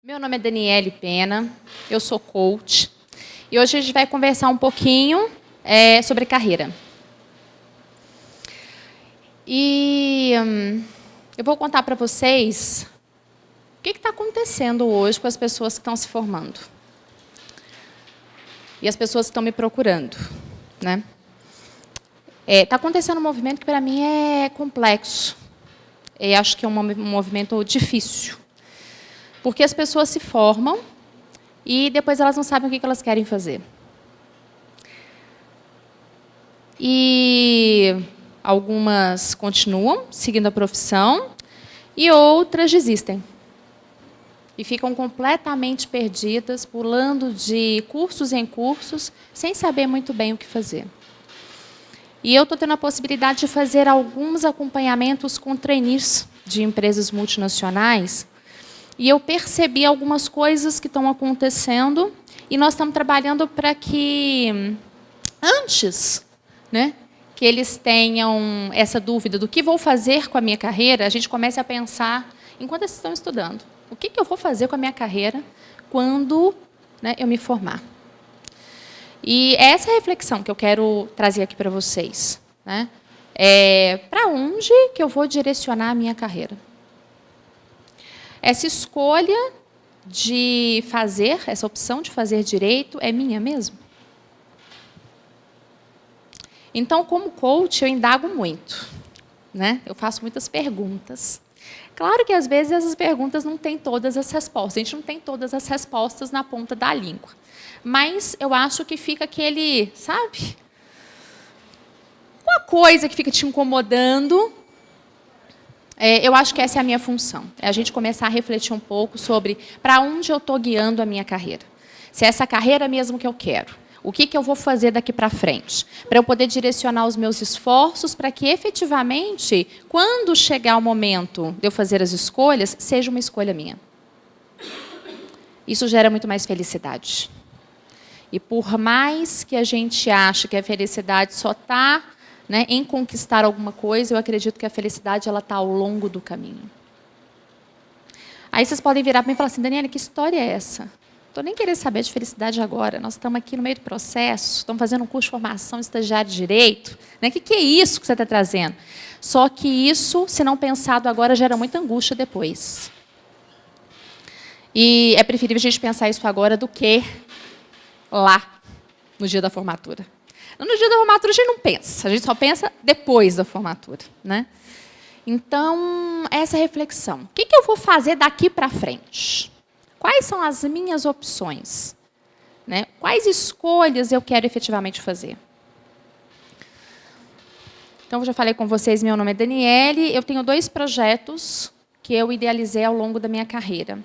Meu nome é Daniele Pena, eu sou coach e hoje a gente vai conversar um pouquinho sobre carreira. E eu vou contar para vocês o que está acontecendo hoje com as pessoas que estão se formando e as pessoas que estão me procurando, né? Está acontecendo um movimento que para mim é complexo. Eu acho que é um movimento difícil. Porque as pessoas se formam e depois elas não sabem o que elas querem fazer. E algumas continuam seguindo a profissão e outras desistem. E ficam completamente perdidas, pulando de cursos em cursos, sem saber muito bem o que fazer. E eu estou tendo a possibilidade de fazer alguns acompanhamentos com trainees de empresas multinacionais. E eu percebi algumas coisas que estão acontecendo e nós estamos trabalhando para que, antes, que eles tenham essa dúvida do que vou fazer com a minha carreira, a gente comece a pensar, enquanto eles estão estudando, o que eu vou fazer com a minha carreira quando eu me formar. E essa reflexão que eu quero trazer aqui para vocês. Para onde que eu vou direcionar a minha carreira? Essa escolha de fazer, essa opção de fazer direito, é minha mesmo? Então, como coach, eu indago muito. Eu faço muitas perguntas. Claro que, às vezes, essas perguntas não têm todas as respostas. A gente não tem todas as respostas na ponta da língua. Mas eu acho que fica aquele, sabe? Uma coisa que fica te incomodando. Eu acho que essa é a minha função. É a gente começar a refletir um pouco sobre para onde eu estou guiando a minha carreira. Se é essa carreira mesmo que eu quero. O que eu vou fazer daqui para frente? Para eu poder direcionar os meus esforços para que, efetivamente, quando chegar o momento de eu fazer as escolhas, seja uma escolha minha. Isso gera muito mais felicidade. E por mais que a gente ache que a felicidade só está em conquistar alguma coisa, eu acredito que a felicidade está ao longo do caminho. Aí vocês podem virar para mim e falar assim, Daniela, que história é essa? Estou nem querendo saber de felicidade agora. Nós estamos aqui no meio do processo, estamos fazendo um curso de formação estagiário de direito. Que é isso que você está trazendo? Só que isso, se não pensado agora, gera muita angústia depois. E é preferível a gente pensar isso agora do que lá, no dia da formatura. No dia da formatura, a gente não pensa. A gente só pensa depois da formatura. Então, essa reflexão. O que eu vou fazer daqui para frente? Quais são as minhas opções? Quais escolhas eu quero efetivamente fazer? Então, eu já falei com vocês, meu nome é Daniele. Eu tenho 2 projetos que eu idealizei ao longo da minha carreira.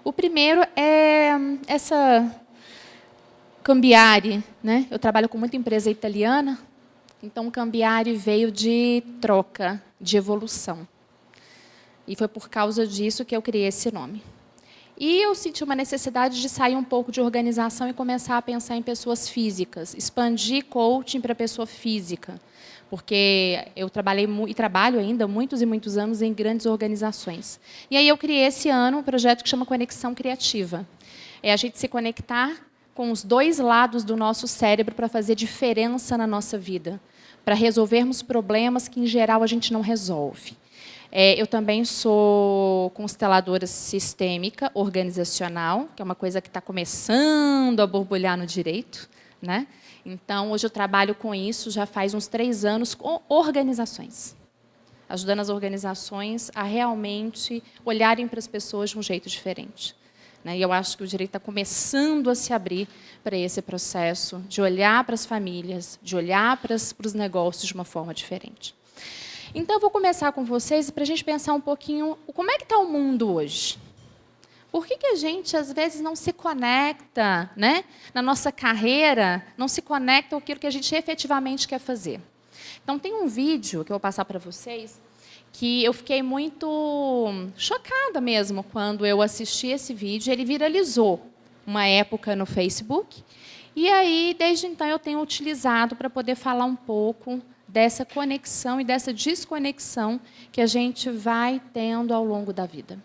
O primeiro é essa Cambiare, Eu trabalho com muita empresa italiana, então o Cambiare veio de troca, de evolução. E foi por causa disso que eu criei esse nome. E eu senti uma necessidade de sair um pouco de organização e começar a pensar em pessoas físicas, expandir coaching para pessoa física, porque eu trabalhei e trabalho ainda muitos e muitos anos em grandes organizações. E aí eu criei esse ano um projeto que chama Conexão Criativa. É a gente se conectar com os 2 lados do nosso cérebro para fazer diferença na nossa vida, para resolvermos problemas que, em geral, a gente não resolve. Eu também sou consteladora sistêmica organizacional, que é uma coisa que está começando a borbulhar no direito. Então, hoje eu trabalho com isso, já faz uns 3 anos, com organizações. Ajudando as organizações a realmente olharem para as pessoas de um jeito diferente. E eu acho que o direito está começando a se abrir para esse processo de olhar para as famílias, de olhar para os negócios de uma forma diferente. Então, eu vou começar com vocês para a gente pensar um pouquinho como é que está o mundo hoje. Por que a gente, às vezes, não se conecta, na nossa carreira, não se conecta com aquilo que a gente efetivamente quer fazer? Então, tem um vídeo que eu vou passar para vocês, que eu fiquei muito chocada mesmo quando eu assisti esse vídeo. Ele viralizou uma época no Facebook. E aí, desde então, eu tenho utilizado para poder falar um pouco dessa conexão e dessa desconexão que a gente vai tendo ao longo da vida.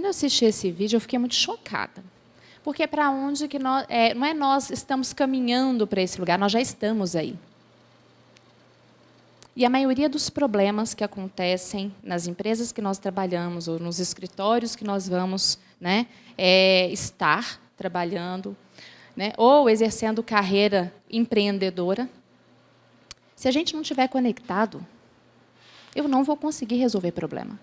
Quando eu assisti esse vídeo, eu fiquei muito chocada. Porque é para onde que nós... não é nós estamos caminhando para esse lugar, nós já estamos aí. E a maioria dos problemas que acontecem nas empresas que nós trabalhamos, ou nos escritórios que nós vamos, né, estar trabalhando, né, ou exercendo carreira empreendedora, se a gente não estiver conectado, eu não vou conseguir resolver problema.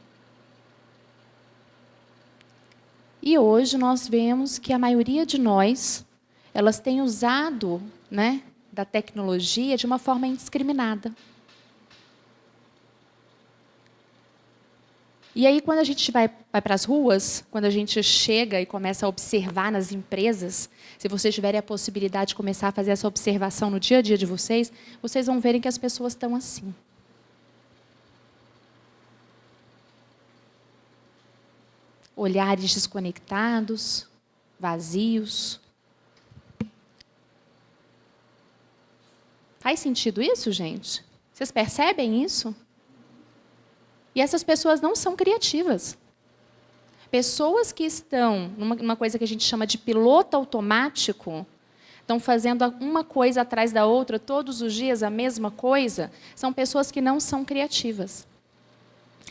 E hoje nós vemos que a maioria de nós, elas têm usado, né, da tecnologia de uma forma indiscriminada. E aí, quando a gente vai para as ruas, quando a gente chega e começa a observar nas empresas, se vocês tiverem a possibilidade de começar a fazer essa observação no dia a dia de vocês, vocês vão verem que as pessoas estão assim. Olhares desconectados, vazios. Faz sentido isso, gente? Vocês percebem isso? E essas pessoas não são criativas. Pessoas que estão numa coisa que a gente chama de piloto automático, estão fazendo uma coisa atrás da outra, todos os dias a mesma coisa, são pessoas que não são criativas.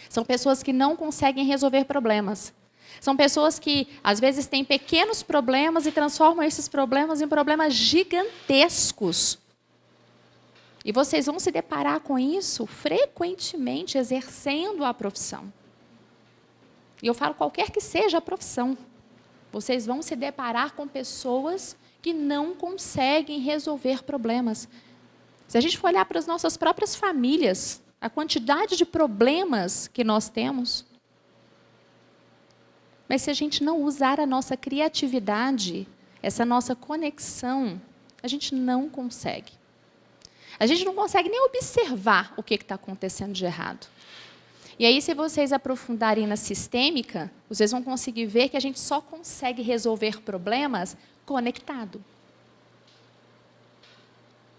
São pessoas que não conseguem resolver problemas. São pessoas que, às vezes, têm pequenos problemas e transformam esses problemas em problemas gigantescos. E vocês vão se deparar com isso frequentemente exercendo a profissão. E eu falo qualquer que seja a profissão. Vocês vão se deparar com pessoas que não conseguem resolver problemas. Se a gente for olhar para as nossas próprias famílias, a quantidade de problemas que nós temos. Mas se a gente não usar a nossa criatividade, essa nossa conexão, a gente não consegue. A gente não consegue nem observar o que está acontecendo de errado. E aí, se vocês aprofundarem na sistêmica, vocês vão conseguir ver que a gente só consegue resolver problemas conectado.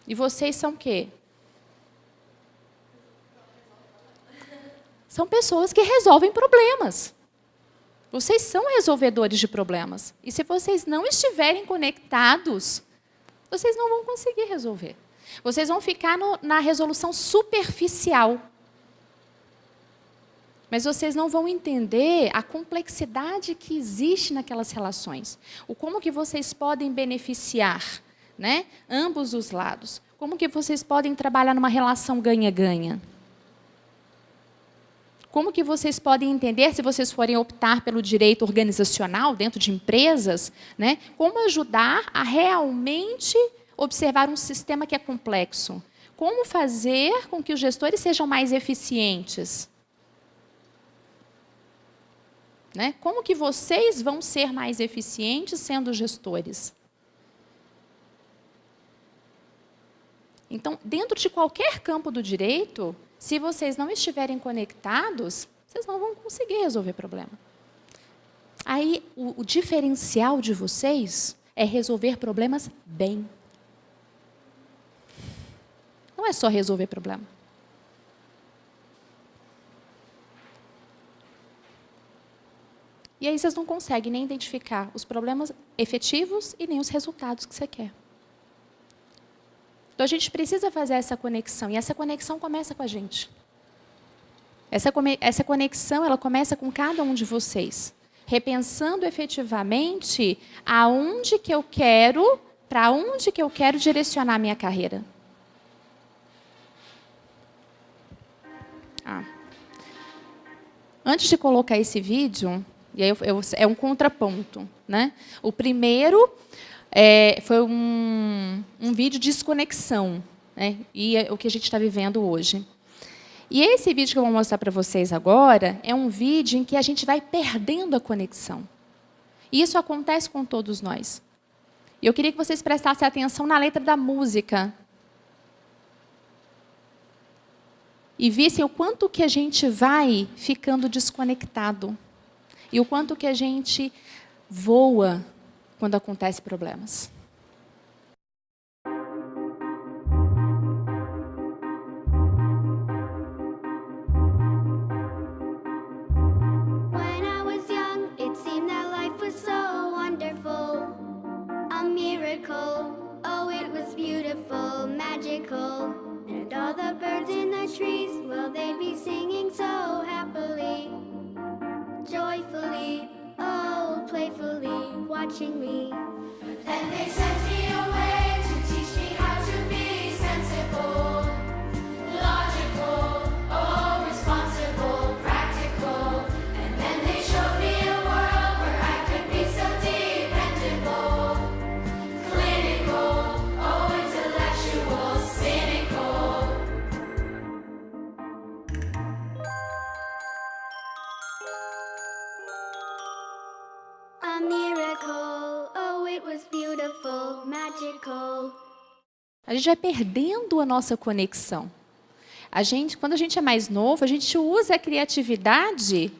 E vocês são o quê? São pessoas que resolvem problemas. Vocês são resolvedores de problemas. E se vocês não estiverem conectados, vocês não vão conseguir resolver. Vocês vão ficar na resolução superficial. Mas vocês não vão entender a complexidade que existe naquelas relações. O como que vocês podem beneficiar, né, ambos os lados. Como que vocês podem trabalhar numa relação ganha-ganha. Como que vocês podem entender, se vocês forem optar pelo direito organizacional dentro de empresas, né, como ajudar a realmente observar um sistema que é complexo. Como fazer com que os gestores sejam mais eficientes? Né? Como que vocês vão ser mais eficientes sendo gestores? Então, dentro de qualquer campo do direito, se vocês não estiverem conectados, vocês não vão conseguir resolver problema. Aí, o diferencial de vocês é resolver problemas bem. Não é só resolver problema. E aí vocês não conseguem nem identificar os problemas efetivos e nem os resultados que você quer. Então, a gente precisa fazer essa conexão. E essa conexão começa com a gente. Essa conexão, ela começa com cada um de vocês. Repensando efetivamente aonde que eu quero, para onde que eu quero direcionar a minha carreira. Antes de colocar esse vídeo, e aí é um contraponto, né? O primeiro foi um vídeo de desconexão, né? E é o que a gente está vivendo hoje. E esse vídeo que eu vou mostrar para vocês agora é um vídeo em que a gente vai perdendo a conexão. E isso acontece com todos nós. E eu queria que vocês prestassem atenção na letra da música. E vissem o quanto que a gente vai ficando desconectado. E o quanto que a gente voa quando acontecem problemas. When I was young, it seemed magical. And all the birds in the trees, well, they'd be singing so happily, joyfully, oh, playfully, watching me. Then they sent me away to teach me how to be sensible, logical, oh, responsible, practical. And then they showed me a world where I could be so dependable, clinical, oh, intellectual, cynical. A miracle, oh, it was beautiful, magical. A gente vai perdendo a nossa conexão. Quando a gente é mais novo, a gente usa a criatividade,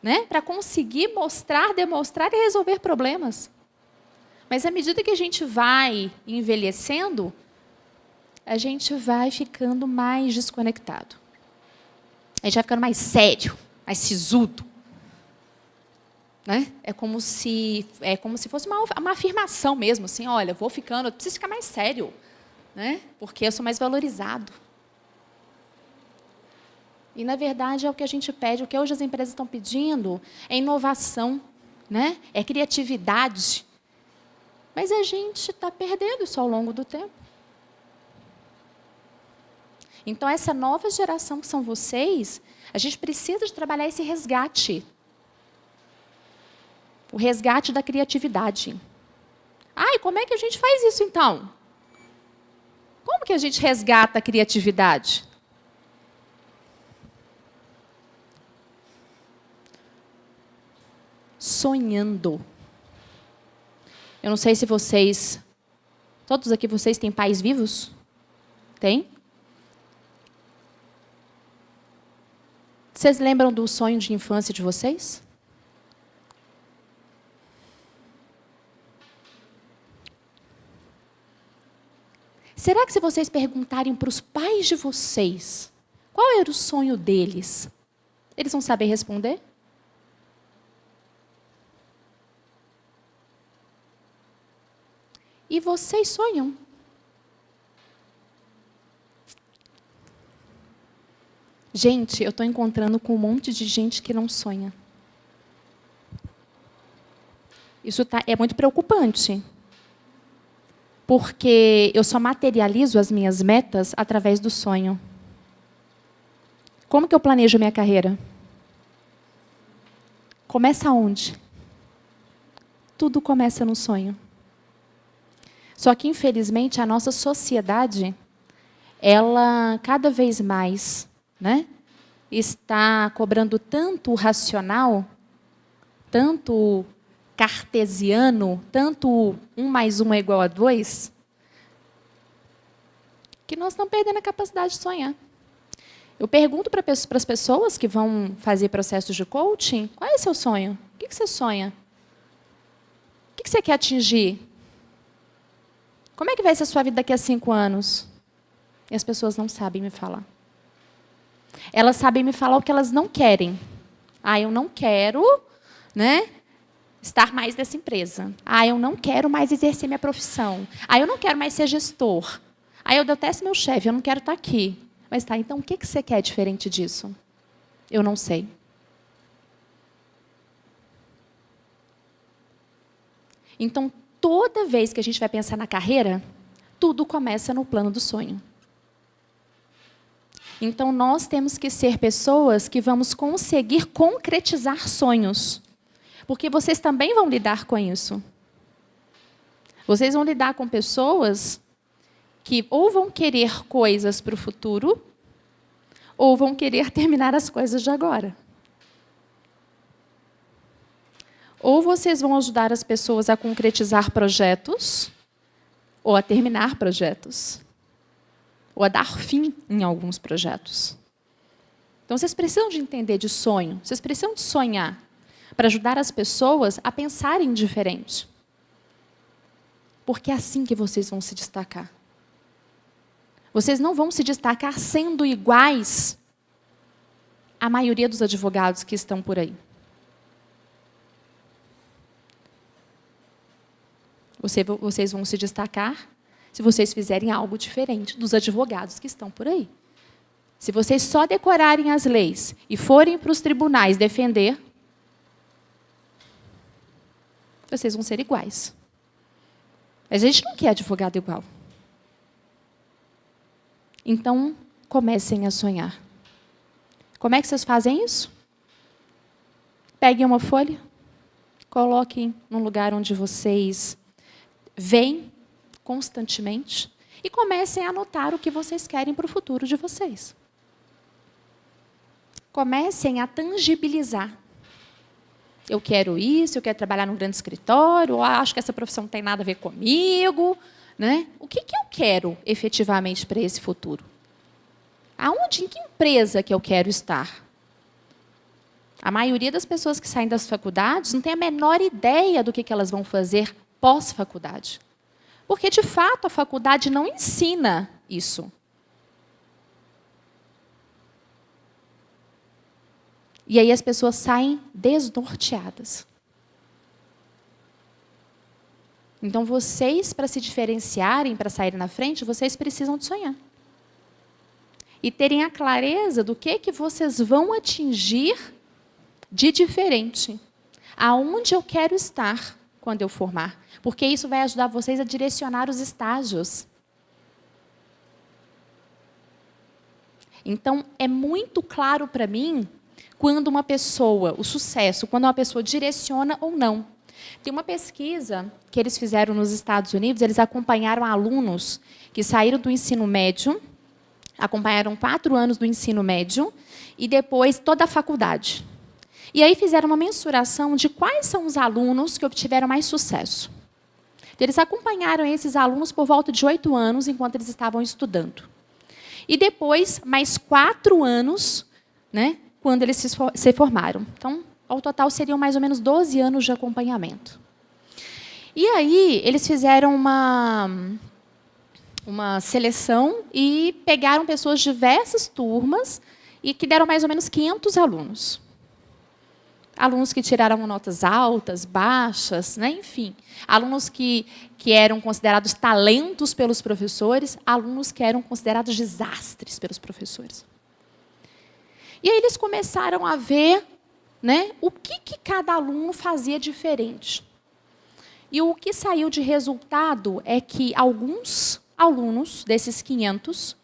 né, para conseguir mostrar, demonstrar e resolver problemas. Mas à medida que a gente vai envelhecendo, a gente vai ficando mais desconectado. A gente vai ficando mais sério, mais sisudo. Né? É como se fosse uma afirmação mesmo, assim, olha, eu preciso ficar mais sério, né? Porque eu sou mais valorizado. E, na verdade, é o que a gente pede, o que hoje as empresas estão pedindo é inovação, né? É criatividade. Mas a gente está perdendo isso ao longo do tempo. Então, essa nova geração que são vocês, a gente precisa de trabalhar esse resgate. O resgate da criatividade. E como é que a gente faz isso, então? Como que a gente resgata a criatividade? Sonhando. Eu não sei se todos aqui vocês têm pais vivos? Tem? Vocês lembram do sonho de infância de vocês? Será que se vocês perguntarem para os pais de vocês qual era o sonho deles, eles vão saber responder? E vocês sonham? Gente, eu estou encontrando com um monte de gente que não sonha. Isso é muito preocupante. Porque eu só materializo as minhas metas através do sonho. Como que eu planejo a minha carreira? Começa onde? Tudo começa no sonho. Só que, infelizmente, a nossa sociedade, ela cada vez mais, né, está cobrando tanto o racional, tanto o cartesiano, tanto 1 mais 1 é igual a 2, que nós estamos perdendo a capacidade de sonhar. Eu pergunto para as pessoas que vão fazer processos de coaching, qual é o seu sonho? O que você sonha? O que você quer atingir? Como é que vai ser a sua vida daqui a 5 anos? E as pessoas não sabem me falar. Elas sabem me falar o que elas não querem. Eu não quero, né, estar mais nessa empresa. Eu não quero mais exercer minha profissão. Eu não quero mais ser gestor. Eu detesto meu chefe, eu não quero estar aqui. Mas então o que você quer diferente disso? Eu não sei. Então, toda vez que a gente vai pensar na carreira, tudo começa no plano do sonho. Então, nós temos que ser pessoas que vamos conseguir concretizar sonhos. Porque vocês também vão lidar com isso. Vocês vão lidar com pessoas que ou vão querer coisas para o futuro, ou vão querer terminar as coisas de agora. Ou vocês vão ajudar as pessoas a concretizar projetos, ou a terminar projetos, ou a dar fim em alguns projetos. Então, vocês precisam de entender de sonho, vocês precisam de sonhar, para ajudar as pessoas a pensarem diferente. Porque é assim que vocês vão se destacar. Vocês não vão se destacar sendo iguais à maioria dos advogados que estão por aí. Vocês vão se destacar se vocês fizerem algo diferente dos advogados que estão por aí. Se vocês só decorarem as leis e forem para os tribunais defender, vocês vão ser iguais. Mas a gente não quer advogado igual. Então, comecem a sonhar. Como é que vocês fazem isso? Peguem uma folha, coloquem num lugar onde vocês veem constantemente e comecem a anotar o que vocês querem para o futuro de vocês. Comecem a tangibilizar. Eu quero isso, eu quero trabalhar num grande escritório, ou acho que essa profissão não tem nada a ver comigo. Né? O que eu quero efetivamente para esse futuro? Aonde, em que empresa que eu quero estar? A maioria das pessoas que saem das faculdades não tem a menor ideia do que elas vão fazer pós-faculdade. Porque, de fato, a faculdade não ensina isso. E aí as pessoas saem desnorteadas. Então, vocês, para se diferenciarem, para saírem na frente, vocês precisam de sonhar. E terem a clareza do que vocês vão atingir de diferente. Aonde eu quero estar quando eu formar. Porque isso vai ajudar vocês a direcionar os estágios. Então, é muito claro para mim quando uma pessoa, o sucesso, quando uma pessoa direciona ou não. Tem uma pesquisa que eles fizeram nos Estados Unidos, eles acompanharam alunos que saíram do ensino médio, acompanharam 4 anos do ensino médio e depois toda a faculdade. E aí fizeram uma mensuração de quais são os alunos que obtiveram mais sucesso. Eles acompanharam esses alunos por volta de 8 anos, enquanto eles estavam estudando. E depois, mais 4 anos, né, quando eles se formaram. Então, ao total, seriam mais ou menos 12 anos de acompanhamento. E aí, eles fizeram uma seleção e pegaram pessoas de diversas turmas e que deram mais ou menos 500 alunos. Alunos que tiraram notas altas, baixas, né? Enfim. Alunos que eram considerados talentos pelos professores, alunos que eram considerados desastres pelos professores. E aí eles começaram a ver, né, o que cada aluno fazia diferente. E o que saiu de resultado é que alguns alunos, desses 500,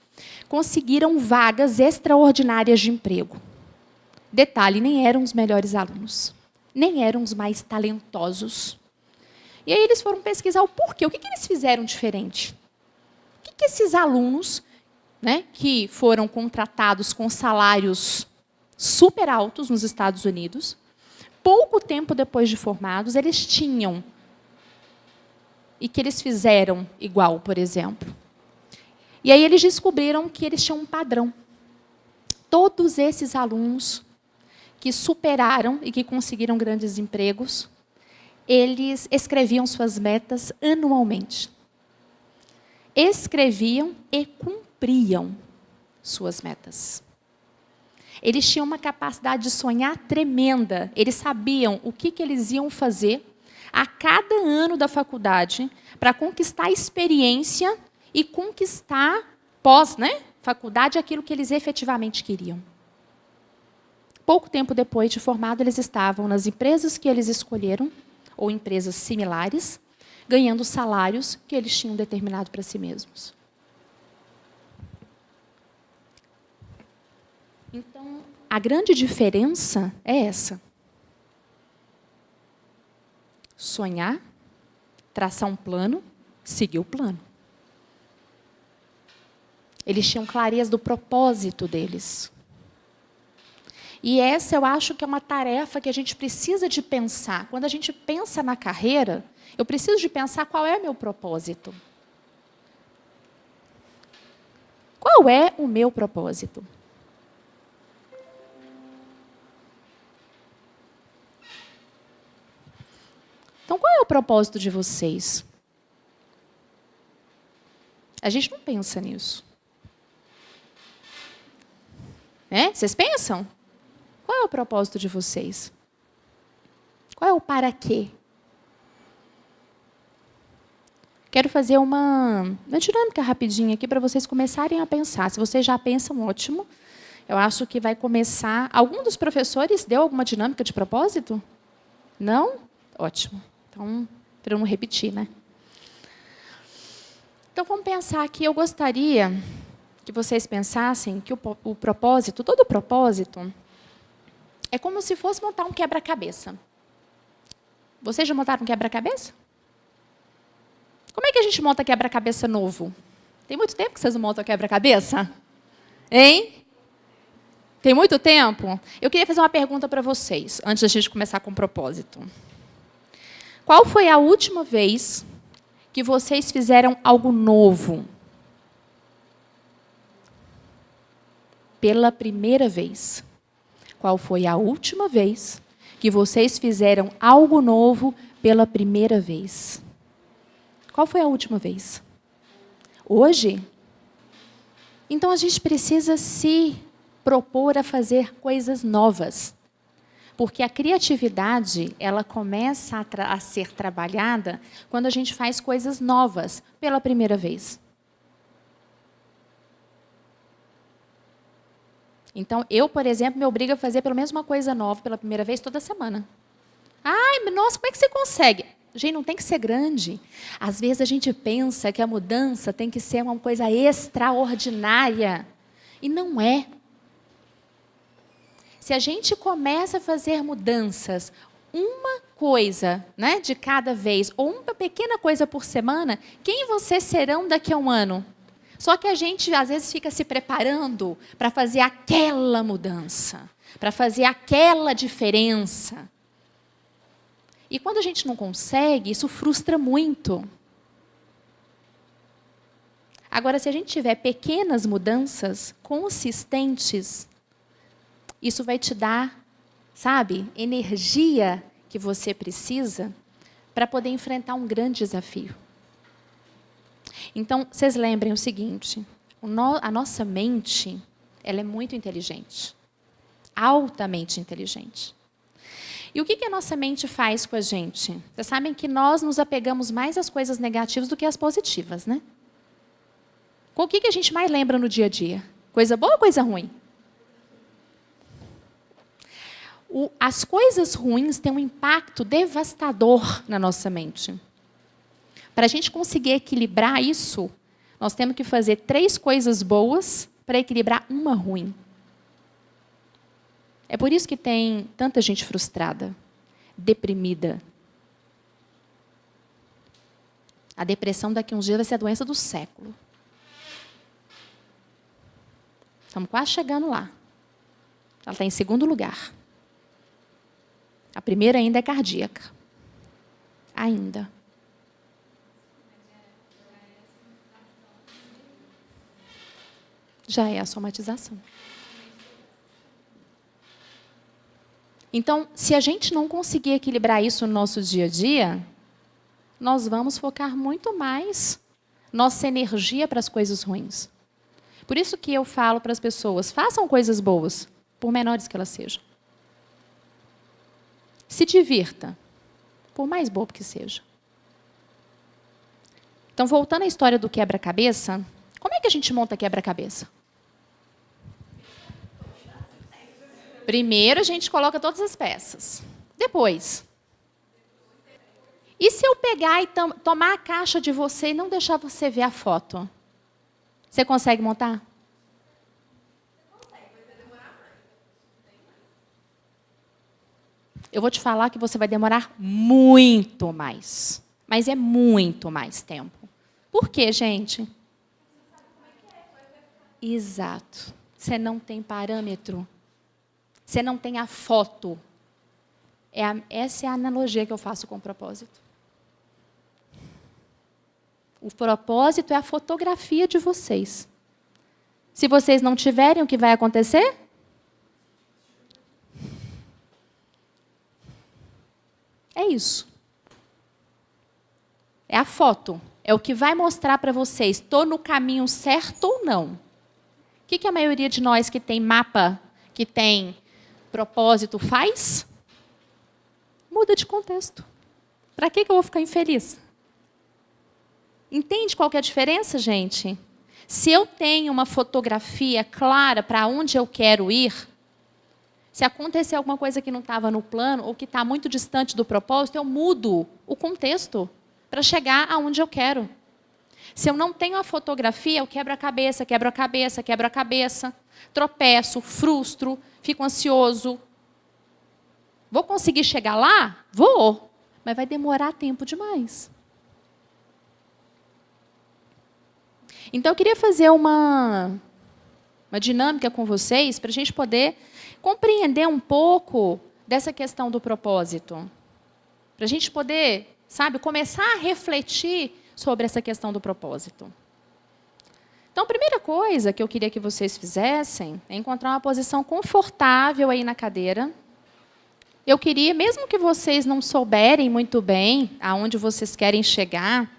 conseguiram vagas extraordinárias de emprego. Detalhe, nem eram os melhores alunos, nem eram os mais talentosos. E aí eles foram pesquisar o porquê, o que eles fizeram diferente. O que esses alunos, né, que foram contratados com salários super altos nos Estados Unidos, pouco tempo depois de formados, eles tinham, e que eles fizeram igual, por exemplo. E aí eles descobriram que eles tinham um padrão. Todos esses alunos que superaram e que conseguiram grandes empregos, eles escreviam suas metas anualmente. Escreviam e cumpriam suas metas. Eles tinham uma capacidade de sonhar tremenda. Eles sabiam o que eles iam fazer a cada ano da faculdade para conquistar a experiência e conquistar, pós-faculdade, aquilo que eles efetivamente queriam. Pouco tempo depois de formado, eles estavam nas empresas que eles escolheram, ou empresas similares, ganhando salários que eles tinham determinado para si mesmos. Então, a grande diferença é essa. Sonhar, traçar um plano, seguir o plano. Eles tinham clareza do propósito deles. E essa eu acho que é uma tarefa que a gente precisa de pensar. Quando a gente pensa na carreira, eu preciso de pensar qual é o meu propósito. Qual é o meu propósito? Então, qual é o propósito de vocês? A gente não pensa nisso. Vocês pensam? Qual é o propósito de vocês? Qual é o para quê? Quero fazer uma dinâmica rapidinha aqui para vocês começarem a pensar. Se vocês já pensam, ótimo. Eu acho que vai começar... Algum dos professores deu alguma dinâmica de propósito? Não? Ótimo. Então, para eu não repetir, né? Então, vamos pensar aqui. Eu gostaria que vocês pensassem que o propósito, todo propósito, é como se fosse montar um quebra-cabeça. Vocês já montaram um quebra-cabeça? Como é que a gente monta quebra-cabeça novo? Tem muito tempo que vocês não montam quebra-cabeça? Hein? Tem muito tempo? Eu queria fazer uma pergunta para vocês, antes da gente começar com o propósito. Qual foi a última vez que vocês fizeram algo novo? Pela primeira vez. Qual foi a última vez que vocês fizeram algo novo pela primeira vez? Qual foi a última vez? Hoje? Então, a gente precisa se propor a fazer coisas novas. Porque a criatividade, ela começa a ser trabalhada quando a gente faz coisas novas pela primeira vez. Então, eu, por exemplo, me obrigo a fazer pelo menos uma coisa nova pela primeira vez toda semana. Ai, nossa, como é que você consegue? Gente, não tem que ser grande. Às vezes a gente pensa que a mudança tem que ser uma coisa extraordinária. E não é. Se a gente começa a fazer mudanças, uma coisa, né, de cada vez, ou uma pequena coisa por semana, quem vocês serão daqui a um ano? Só que a gente, às vezes, fica se preparando para fazer aquela mudança, para fazer aquela diferença. E quando a gente não consegue, isso frustra muito. Agora, se a gente tiver pequenas mudanças consistentes, isso vai te dar, sabe, energia que você precisa para poder enfrentar um grande desafio. Então, vocês lembrem o seguinte, a nossa mente, ela é muito inteligente, altamente inteligente. E o que a nossa mente faz com a gente? Vocês sabem que nós nos apegamos mais às coisas negativas do que às positivas, né? O que a gente mais lembra no dia a dia? Coisa boa ou coisa ruim? As coisas ruins têm um impacto devastador na nossa mente. Para a gente conseguir equilibrar isso, nós temos que fazer 3 coisas boas para equilibrar uma ruim. É por isso que tem tanta gente frustrada, deprimida. A depressão daqui a uns dias vai ser a doença do século. Estamos quase chegando lá. Ela está em segundo lugar. A primeira ainda é cardíaca. Ainda. Já é a somatização. Então, se a gente não conseguir equilibrar isso no nosso dia a dia, nós vamos focar muito mais nossa energia para as coisas ruins. Por isso que eu falo para as pessoas, façam coisas boas, por menores que elas sejam. Se divirta, por mais bobo que seja. Então, voltando à história do quebra-cabeça, como é que a gente monta quebra-cabeça? Primeiro, a gente coloca todas as peças. Depois. E se eu pegar e tomar a caixa de você e não deixar você ver a foto? Você consegue montar? Eu vou te falar que você vai demorar muito mais. Mas é muito mais tempo. Por quê, gente? Exato. Você não tem parâmetro. Você não tem a foto. Essa é a analogia que eu faço com o propósito. O propósito é a fotografia de vocês. Se vocês não tiverem, o que vai acontecer? É isso. É a foto. É o que vai mostrar para vocês, estou no caminho certo ou não. O que a maioria de nós que tem mapa, que tem propósito faz? Muda de contexto. Para que eu vou ficar infeliz? Entende qual que é a diferença, gente? Se eu tenho uma fotografia clara para onde eu quero ir, se acontecer alguma coisa que não estava no plano ou que está muito distante do propósito, eu mudo o contexto para chegar aonde eu quero. Se eu não tenho a fotografia, eu quebro a cabeça, tropeço, frustro, fico ansioso. Vou conseguir chegar lá? Vou, mas vai demorar tempo demais. Então, eu queria fazer uma dinâmica com vocês para a gente poder compreender um pouco dessa questão do propósito. Para a gente poder, começar a refletir sobre essa questão do propósito. Então, a primeira coisa que eu queria que vocês fizessem é encontrar uma posição confortável aí na cadeira. Eu queria, mesmo que vocês não souberem muito bem aonde vocês querem chegar,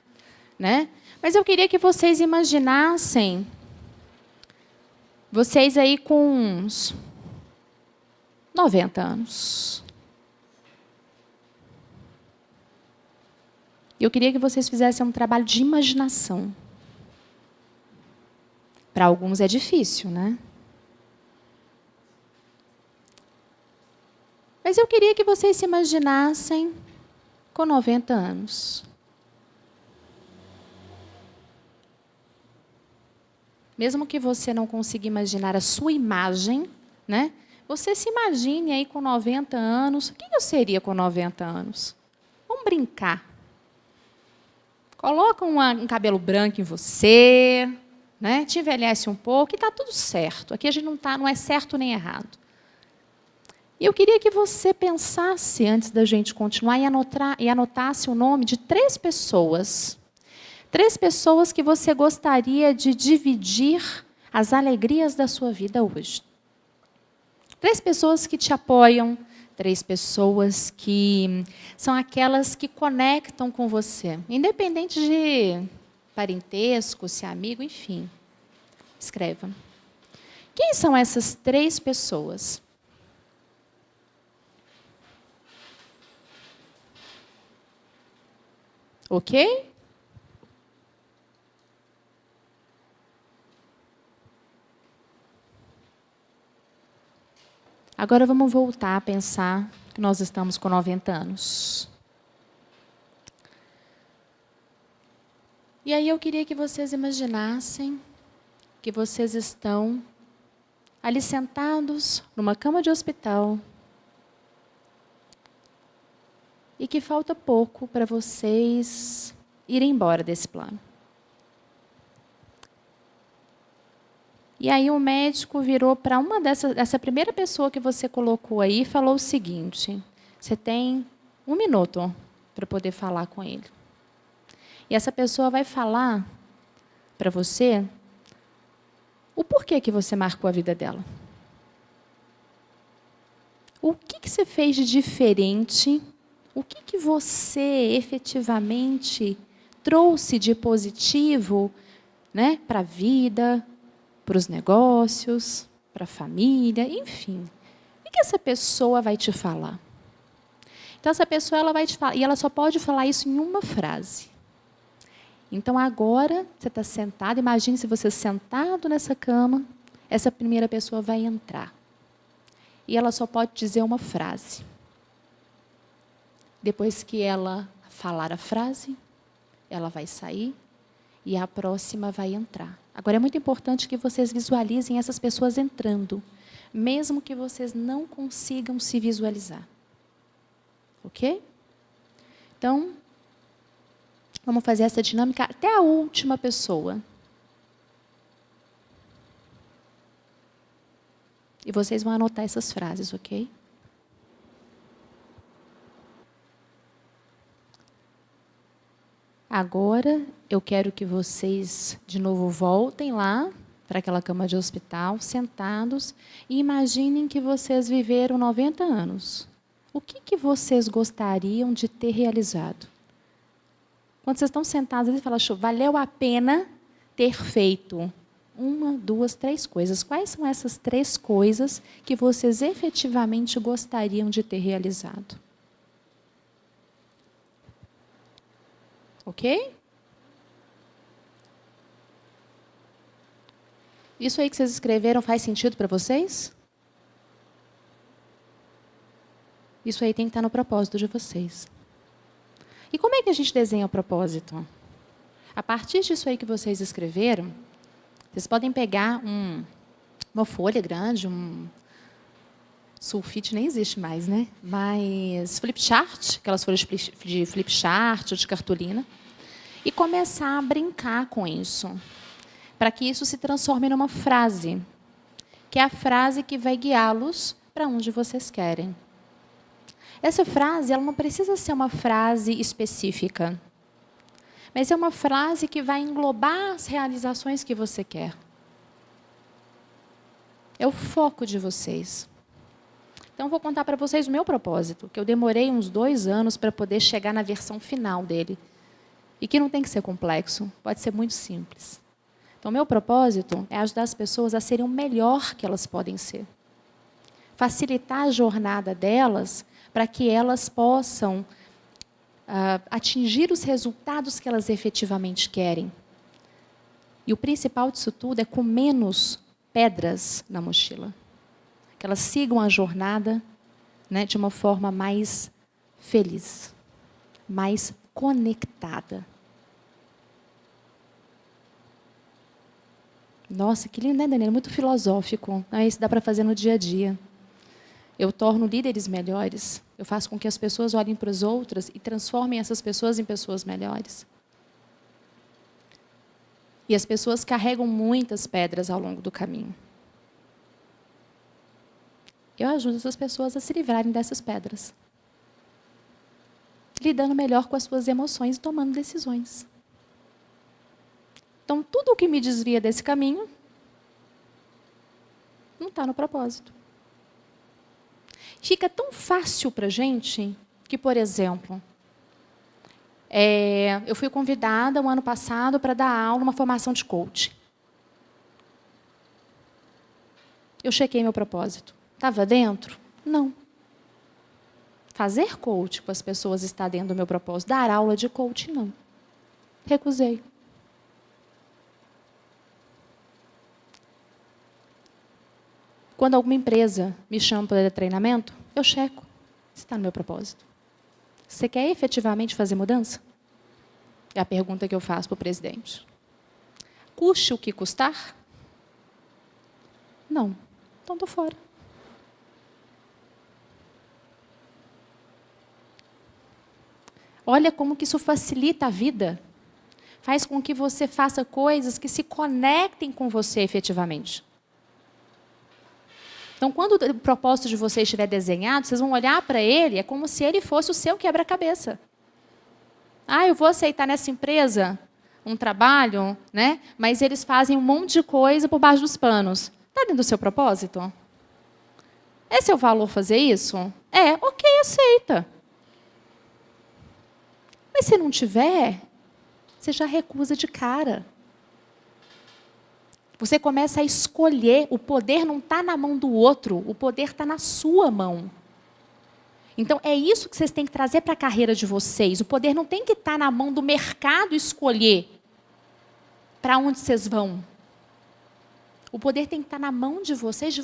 né? Mas eu queria que vocês imaginassem vocês aí com uns 90 anos. Eu queria que vocês fizessem um trabalho de imaginação. Para alguns é difícil, né? Mas eu queria que vocês se imaginassem com 90 anos. Mesmo que você não consiga imaginar a sua imagem, né? Você se imagine aí com 90 anos. O que eu seria com 90 anos? Vamos brincar. Coloca um cabelo branco em você, né? Te envelhece um pouco e está tudo certo. Aqui a gente não é certo nem errado. E eu queria que você pensasse, antes da gente continuar, e anotasse o nome de 3 pessoas. 3 pessoas que você gostaria de dividir as alegrias da sua vida hoje. 3 pessoas que te apoiam, 3 pessoas que são aquelas que conectam com você, independente de parentesco, se é amigo, enfim. Escreva. Quem são essas 3 pessoas? Ok? Agora vamos voltar a pensar que nós estamos com 90 anos. E aí eu queria que vocês imaginassem que vocês estão ali sentados numa cama de hospital e que falta pouco para vocês irem embora desse plano. E aí o médico virou para essa primeira pessoa que você colocou aí e falou o seguinte: você tem 1 minuto para poder falar com ele. E essa pessoa vai falar para você o porquê que você marcou a vida dela. O que você fez de diferente? O que você efetivamente trouxe de positivo, né, para a vida, para os negócios, para a família, enfim. O que essa pessoa vai te falar? Então, essa pessoa ela vai te falar, e ela só pode falar isso em uma frase. Então, agora, você está sentado, imagine se você sentado nessa cama, essa primeira pessoa vai entrar. E ela só pode dizer uma frase. Depois que ela falar a frase, ela vai sair e a próxima vai entrar. Agora, é muito importante que vocês visualizem essas pessoas entrando, mesmo que vocês não consigam se visualizar. Ok? Então, vamos fazer essa dinâmica até a última pessoa. E vocês vão anotar essas frases, ok? Agora, eu quero que vocês, de novo, voltem lá para aquela cama de hospital, sentados, e imaginem que vocês viveram 90 anos. O que vocês gostariam de ter realizado? Quando vocês estão sentados, eles falam, valeu a pena ter feito 1, 2, 3 coisas. Quais são essas 3 coisas que vocês efetivamente gostariam de ter realizado? Ok? Isso aí que vocês escreveram faz sentido para vocês? Isso aí tem que estar no propósito de vocês. E como é que a gente desenha o propósito? A partir disso aí que vocês escreveram, vocês podem pegar uma folha grande, sulfite nem existe mais, né? Mas flip chart, aquelas folhas de flip chart ou de cartolina, e começar a brincar com isso, para que isso se transforme numa frase, que é a frase que vai guiá-los para onde vocês querem. Essa frase, ela não precisa ser uma frase específica, mas é uma frase que vai englobar as realizações que você quer. É o foco de vocês. Então, vou contar para vocês o meu propósito, que eu demorei uns 2 anos para poder chegar na versão final dele. E que não tem que ser complexo, pode ser muito simples. Então, meu propósito é ajudar as pessoas a serem o melhor que elas podem ser. Facilitar a jornada delas para que elas possam atingir os resultados que elas efetivamente querem. E o principal disso tudo é com menos pedras na mochila. Que elas sigam a jornada, né, de uma forma mais feliz, mais conectada. Nossa, que lindo, né, Daniela? Muito filosófico. Isso dá para fazer no dia a dia. Eu torno líderes melhores. Eu faço com que as pessoas olhem para as outras e transformem essas pessoas em pessoas melhores. E as pessoas carregam muitas pedras ao longo do caminho. Eu ajudo essas pessoas a se livrarem dessas pedras. Lidando melhor com as suas emoções e tomando decisões. Então, tudo o que me desvia desse caminho não está no propósito. Fica tão fácil para a gente que, por exemplo, eu fui convidada, ano passado, para dar aula, uma formação de coach. Eu chequei meu propósito. Estava dentro? Não. Fazer coach com as pessoas está dentro do meu propósito. Dar aula de coach, não. Recusei. Quando alguma empresa me chama para treinamento, eu checo se está no meu propósito. Você quer efetivamente fazer mudança? É a pergunta que eu faço para o presidente. Custe o que custar? Não. Então, estou fora. Olha como que isso facilita a vida. Faz com que você faça coisas que se conectem com você efetivamente. Então, quando o propósito de vocês estiver desenhado, vocês vão olhar para ele, é como se ele fosse o seu quebra-cabeça. Eu vou aceitar nessa empresa um trabalho, né? Mas eles fazem um monte de coisa por baixo dos panos. Está dentro do seu propósito? É seu valor fazer isso? Ok, aceita. Mas se não tiver, você já recusa de cara. Você começa a escolher. O poder não está na mão do outro, o poder está na sua mão. Então, é isso que vocês têm que trazer para a carreira de vocês. O poder não tem que estar na mão do mercado escolher para onde vocês vão. O poder tem que estar na mão de vocês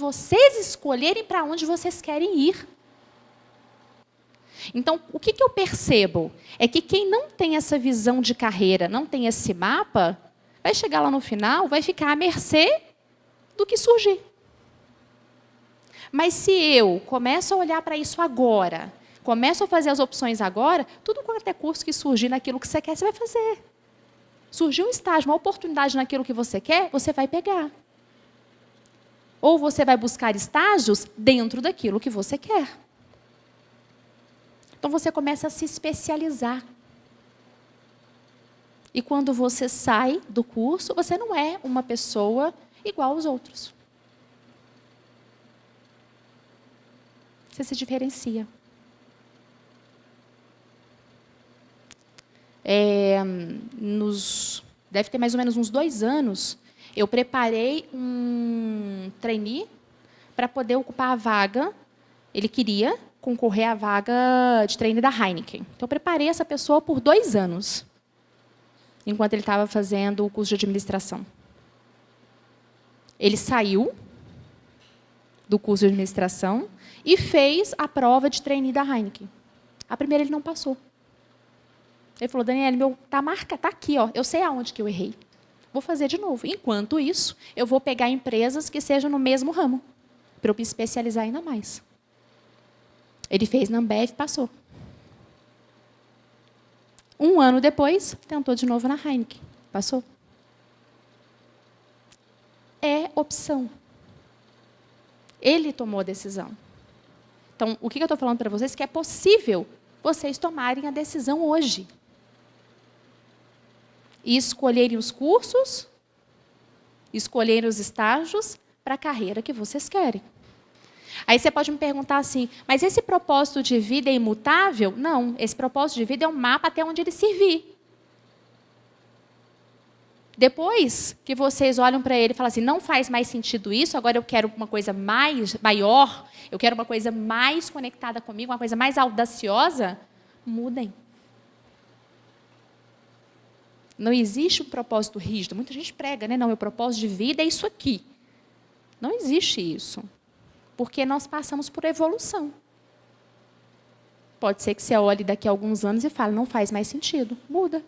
escolherem para onde vocês querem ir. Então, o que eu percebo? É que quem não tem essa visão de carreira, não tem esse mapa, vai chegar lá no final, vai ficar à mercê do que surgir. Mas se eu começo a olhar para isso agora, começo a fazer as opções agora, tudo quanto é curso que surgir naquilo que você quer, você vai fazer. Surgiu um estágio, uma oportunidade naquilo que você quer, você vai pegar. Ou você vai buscar estágios dentro daquilo que você quer. Então, você começa a se especializar. E quando você sai do curso, você não é uma pessoa igual aos outros. Você se diferencia. Deve ter mais ou menos uns 2 anos, eu preparei um trainee para poder ocupar a vaga. Ele queria concorrer à vaga de trainee da Heineken. Então, eu preparei essa pessoa por 2 anos, enquanto ele estava fazendo o curso de administração. Ele saiu do curso de administração e fez a prova de trainee da Heineken. A primeira ele não passou. Ele falou, Daniele, tá aqui, ó, eu sei aonde que eu errei. Vou fazer de novo. Enquanto isso, eu vou pegar empresas que sejam no mesmo ramo, para eu me especializar ainda mais. Ele fez na Ambev e passou. 1 ano depois, tentou de novo na Heineken. Passou. É opção. Ele tomou a decisão. Então, o que eu estou falando para vocês? Que é possível vocês tomarem a decisão hoje. E escolherem os cursos, escolherem os estágios para a carreira que vocês querem. Aí você pode me perguntar assim, mas esse propósito de vida é imutável? Não, esse propósito de vida é um mapa até onde ele servir. Depois que vocês olham para ele e falam assim, não faz mais sentido isso, agora eu quero uma coisa maior, eu quero uma coisa mais conectada comigo, uma coisa mais audaciosa, mudem. Não existe um propósito rígido. Muita gente prega, né? Não, meu propósito de vida é isso aqui. Não existe isso. Porque nós passamos por evolução. Pode ser que você olhe daqui a alguns anos e fale, não faz mais sentido. Muda.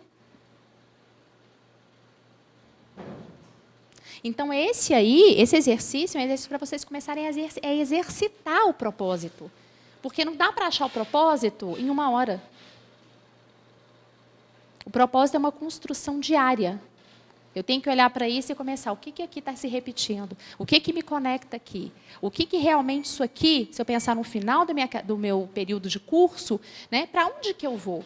Então, esse exercício é um exercício para vocês começarem a exercitar o propósito. Porque não dá para achar o propósito em 1 hora. O propósito é uma construção diária. Eu tenho que olhar para isso e começar. O que aqui está se repetindo? O que me conecta aqui? O que realmente isso aqui, se eu pensar no final do meu período de curso, né, para onde que eu vou?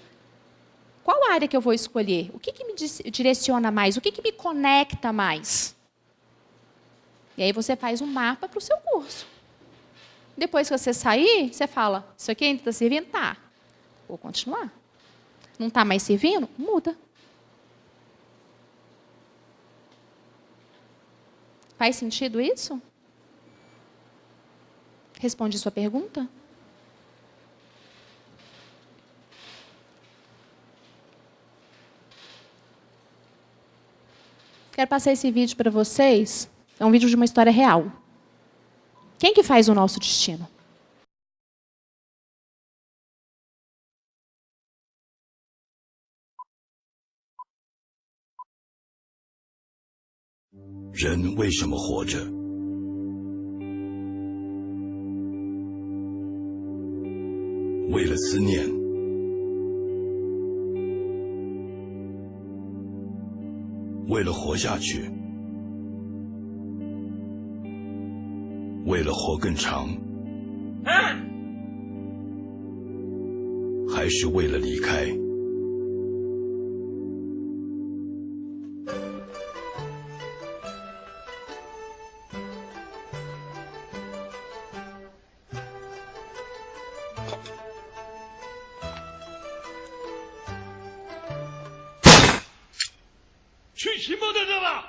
Qual área que eu vou escolher? O que me direciona mais? O que me conecta mais? E aí você faz um mapa para o seu curso. Depois que você sair, você fala, isso aqui ainda está servindo? Tá. Vou continuar. Não está mais servindo? Muda. Faz sentido isso? Responde sua pergunta? Quero passar esse vídeo para vocês. É um vídeo de uma história real. Quem que faz o nosso destino?人为什么活着？为了思念，为了活下去，为了活更长，还是为了离开？去期末在这吧。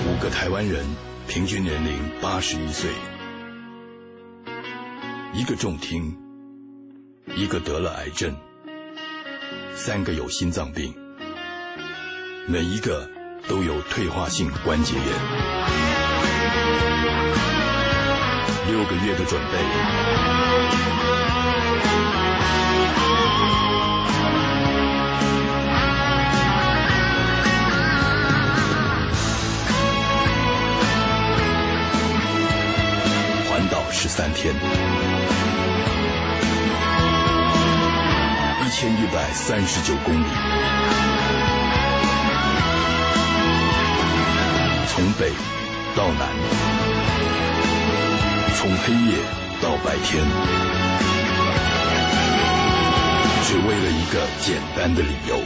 5个台湾人，平均年龄81岁，1个重听，1个得了癌症，3个有心脏病，每一个都有退化性关节炎。6个月的准备，环岛13天，1139公里，从北到南，从黑夜到白天，只为了一个简单的理由。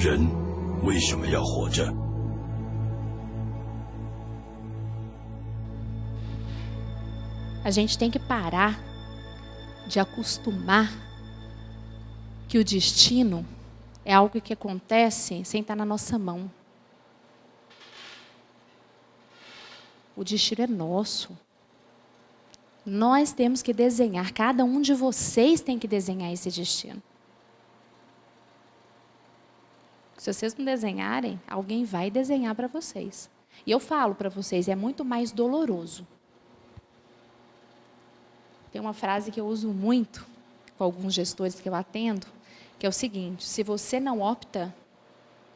人为什么要活着？ A gente tem que parar de acostumar que o destino é algo que acontece sem estar na nossa mão. O destino é nosso. Nós temos que desenhar, cada um de vocês tem que desenhar esse destino. Se vocês não desenharem, alguém vai desenhar para vocês. E eu falo para vocês, é muito mais doloroso. Tem uma frase que eu uso muito com alguns gestores que eu atendo, que é o seguinte: se você não opta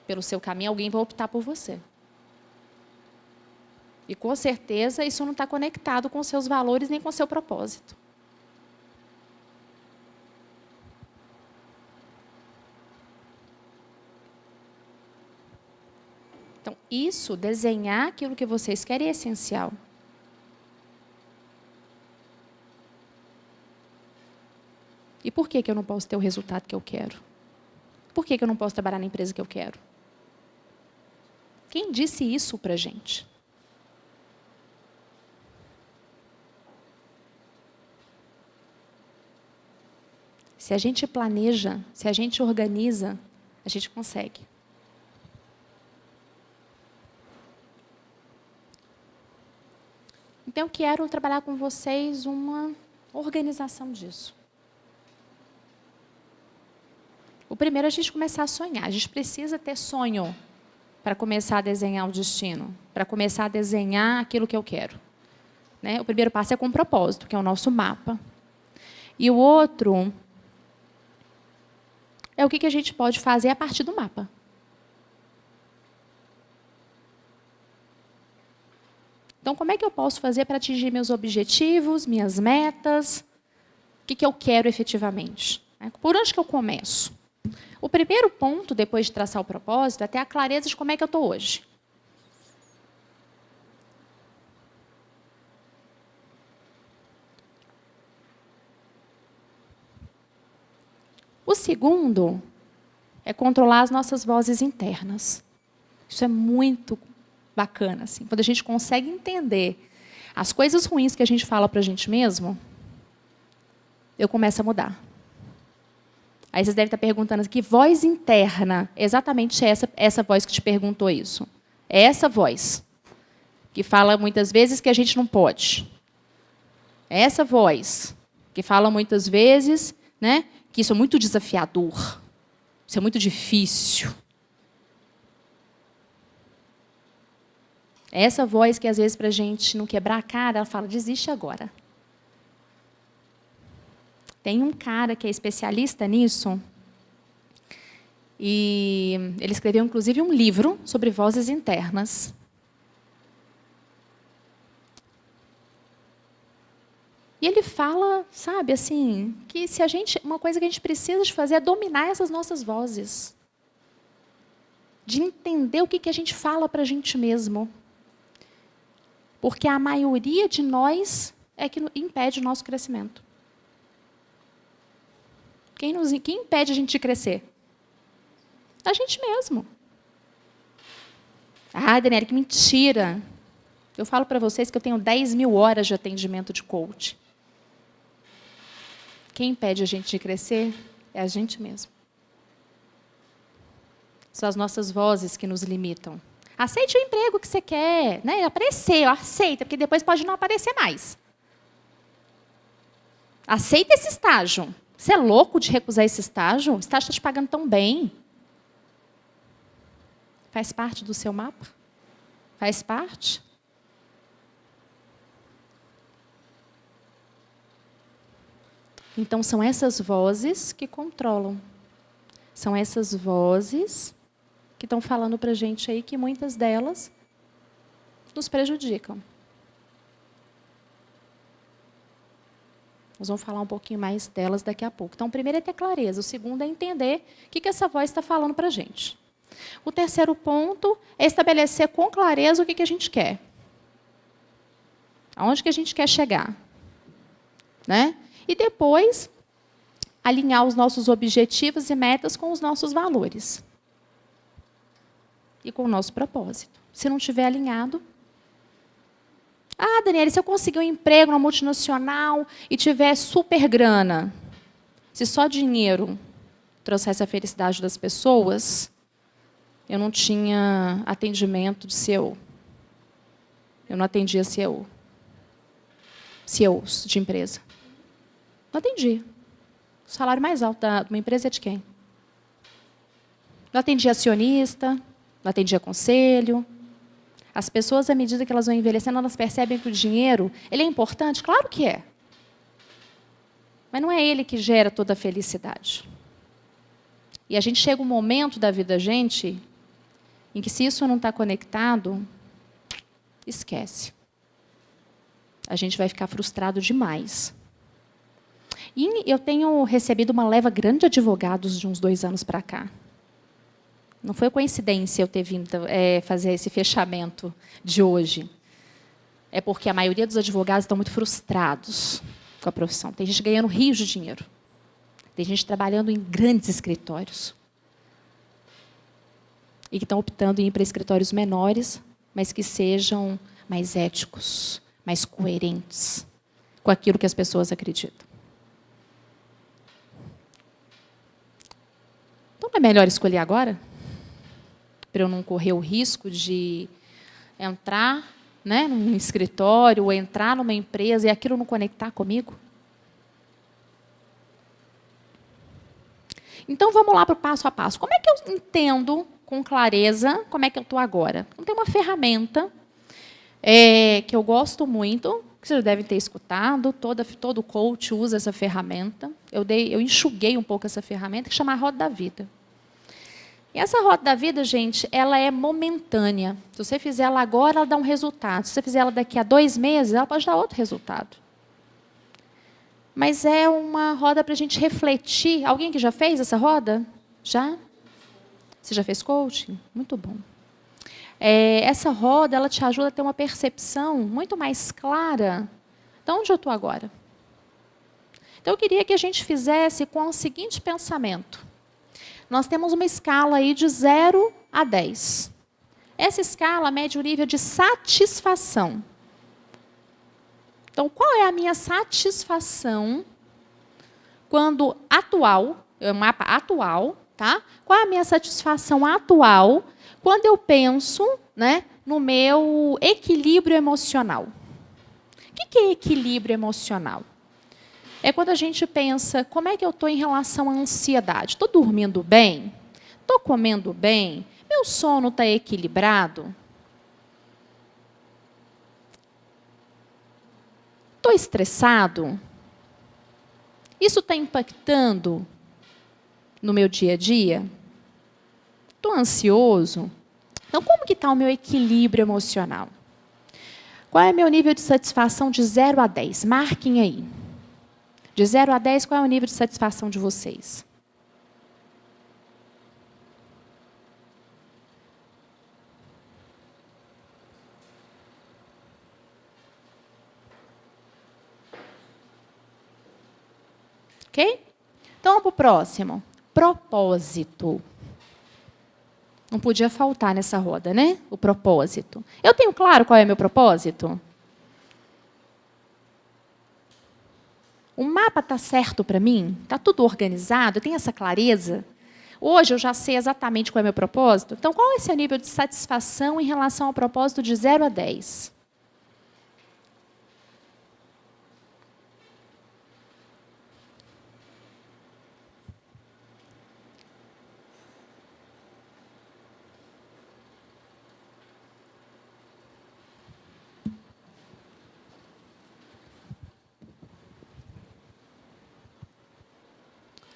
pelo seu caminho, alguém vai optar por você. E com certeza isso não está conectado com os seus valores nem com o seu propósito. Então, isso, desenhar aquilo que vocês querem é essencial. E por que eu não posso ter o resultado que eu quero? Por que eu não posso trabalhar na empresa que eu quero? Quem disse isso para a gente? Se a gente planeja, se a gente organiza, a gente consegue. Então, eu quero trabalhar com vocês uma organização disso. O primeiro é a gente começar a sonhar. A gente precisa ter sonho para começar a desenhar o destino, para começar a desenhar aquilo que eu quero. Né? O primeiro passo é com um propósito, que é o nosso mapa. E o outro é o que a gente pode fazer a partir do mapa. Então, como é que eu posso fazer para atingir meus objetivos, minhas metas? O que eu quero efetivamente? Por onde que eu começo? O primeiro ponto, depois de traçar o propósito, é ter a clareza de como é que eu estou hoje. O segundo é controlar as nossas vozes internas. Isso é muito bacana, assim. Quando a gente consegue entender as coisas ruins que a gente fala para a gente mesmo, eu começo a mudar. Aí vocês devem estar perguntando, que voz interna exatamente é essa voz que te perguntou isso? É essa voz que fala muitas vezes que a gente não pode. É essa voz que fala muitas vezes, né, que isso é muito desafiador, isso é muito difícil. É essa voz que, às vezes, para a gente não quebrar a cara, ela fala, desiste agora. Tem um cara que é especialista nisso, e ele escreveu, inclusive, um livro sobre vozes internas. E ele fala, sabe, assim, que uma coisa que a gente precisa de fazer é dominar essas nossas vozes. De entender o que a gente fala para a gente mesmo. Porque a maioria de nós é que impede o nosso crescimento. Quem impede a gente de crescer? A gente mesmo. Ah, Daniela, que mentira. Eu falo para vocês que eu tenho 10 mil horas de atendimento de coach. Quem impede a gente de crescer é a gente mesmo. São as nossas vozes que nos limitam. Aceite o emprego que você quer. Né? Aparecer, aceita, porque depois pode não aparecer mais. Aceita esse estágio. Você é louco de recusar esse estágio? O estágio está te pagando tão bem. Faz parte do seu mapa? Faz parte? Então, são essas vozes que controlam. São essas vozes que estão falando para a gente aí que muitas delas nos prejudicam. Nós vamos falar um pouquinho mais delas daqui a pouco. Então, o primeiro é ter clareza. O segundo é entender o que essa voz está falando para a gente. O terceiro ponto é estabelecer com clareza o que a gente quer. Aonde que a gente quer chegar. Né? E depois, alinhar os nossos objetivos e metas com os nossos valores. e com o nosso propósito. Se não estiver alinhado... Ah, Daniela, se eu conseguir um emprego numa multinacional e tiver super grana, se só dinheiro trouxesse a felicidade das pessoas, eu não tinha atendimento de CEO. Eu não atendia CEO. CEOs de empresa. Não atendia. O salário mais alto de uma empresa é de quem? Não atendia acionista, não atendia conselho. As pessoas, à medida que elas vão envelhecendo, elas percebem que o dinheiro ele é importante? Claro que é. Mas não é ele que gera toda a felicidade. E a gente chega um momento da vida da gente em que, se isso não está conectado, esquece. A gente vai ficar frustrado demais. E eu tenho recebido uma leva grande de advogados de uns 2 anos para cá. Não foi coincidência eu ter vindo fazer esse fechamento de hoje. É porque a maioria dos advogados estão muito frustrados com a profissão. Tem gente ganhando rios de dinheiro. Tem gente trabalhando em grandes escritórios. E que estão optando em ir para escritórios menores, mas que sejam mais éticos, mais coerentes com aquilo que as pessoas acreditam. Então, não é melhor escolher agora? Para eu não correr o risco de entrar, né, num escritório ou entrar numa empresa e aquilo não conectar comigo? Então, vamos lá para o passo a passo. Como é que eu entendo com clareza como é que eu estou agora? Então, tem uma ferramenta que eu gosto muito, que vocês devem ter escutado, todo coach usa essa ferramenta. Eu enxuguei um pouco essa ferramenta, que chama a Roda da Vida. E essa roda da vida, gente, ela é momentânea. Se você fizer ela agora, ela dá um resultado. Se você fizer ela daqui a 2 meses, ela pode dar outro resultado. Mas é uma roda para a gente refletir. Alguém que já fez essa roda? Já? Você já fez coaching? Muito bom. Essa roda ela te ajuda a ter uma percepção muito mais clara de onde eu estou agora. Então, eu queria que a gente fizesse com o seguinte pensamento. Nós temos uma escala aí de 0 a 10. Essa escala mede o nível de satisfação. Então, qual é a minha satisfação quando atual, é um mapa atual, tá? Qual é a minha satisfação atual quando eu penso, né, no meu equilíbrio emocional? O que é equilíbrio emocional? É quando a gente pensa, como é que eu estou em relação à ansiedade? Estou dormindo bem? Estou comendo bem? Meu sono está equilibrado? Estou estressado? Isso está impactando no meu dia a dia? Estou ansioso? Então, como que está o meu equilíbrio emocional? Qual é o meu nível de satisfação de 0 a 10? Marquem aí. De 0 a 10, qual é o nível de satisfação de vocês? Ok? Então, vamos para o próximo. Propósito. Não podia faltar nessa roda, né? O propósito. Eu tenho claro qual é o meu propósito? O mapa está certo para mim? Está tudo organizado? Eu tenho essa clareza? Hoje eu já sei exatamente qual é o meu propósito? Então, qual é esse nível de satisfação em relação ao propósito de 0 a 10?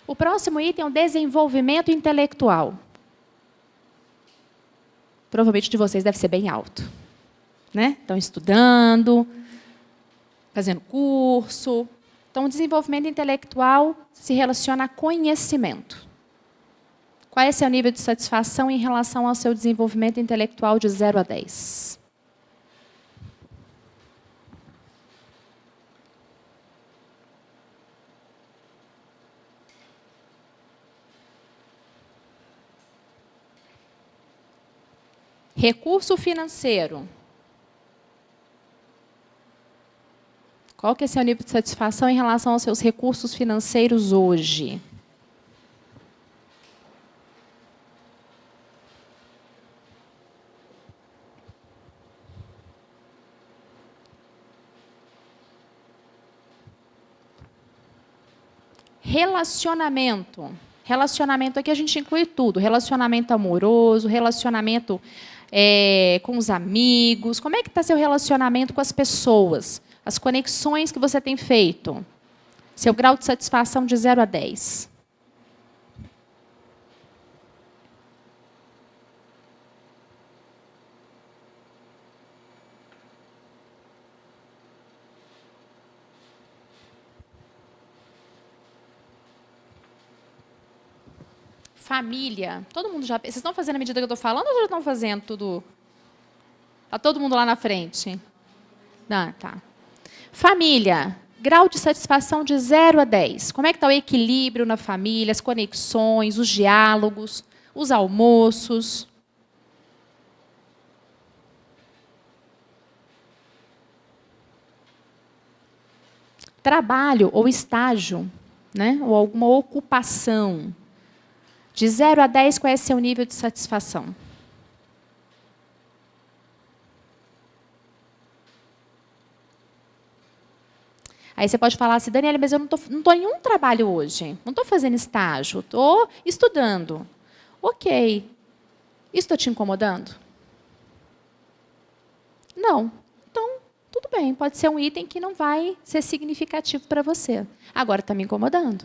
O próximo item é o desenvolvimento intelectual. Provavelmente de vocês deve ser bem alto, né? Estão estudando, fazendo curso. Então, o desenvolvimento intelectual se relaciona a conhecimento. Qual é o seu nível de satisfação em relação ao seu desenvolvimento intelectual de 0 a 10? Recurso financeiro. Qual que é seu nível de satisfação em relação aos seus recursos financeiros hoje? Relacionamento. Relacionamento aqui a gente inclui tudo. Relacionamento amoroso, relacionamento com os amigos. Como é que está seu relacionamento com as pessoas? As conexões que você tem feito. Seu grau de satisfação de 0 a 10. Família. Todo mundo já... Vocês estão fazendo a medida que eu estou falando ou já estão fazendo tudo? Está todo mundo lá na frente? Não, tá. Família. Grau de satisfação de 0 a 10. Como é que está o equilíbrio na família, as conexões, os diálogos, os almoços? Trabalho ou estágio, né? Ou alguma ocupação. De 0 a 10, qual é seu nível de satisfação? Aí você pode falar assim, Daniela, mas eu não estou em nenhum trabalho hoje. Não estou fazendo estágio, estou estudando. Ok. Isso está te incomodando? Não. Então, tudo bem. Pode ser um item que não vai ser significativo para você. Agora está me incomodando.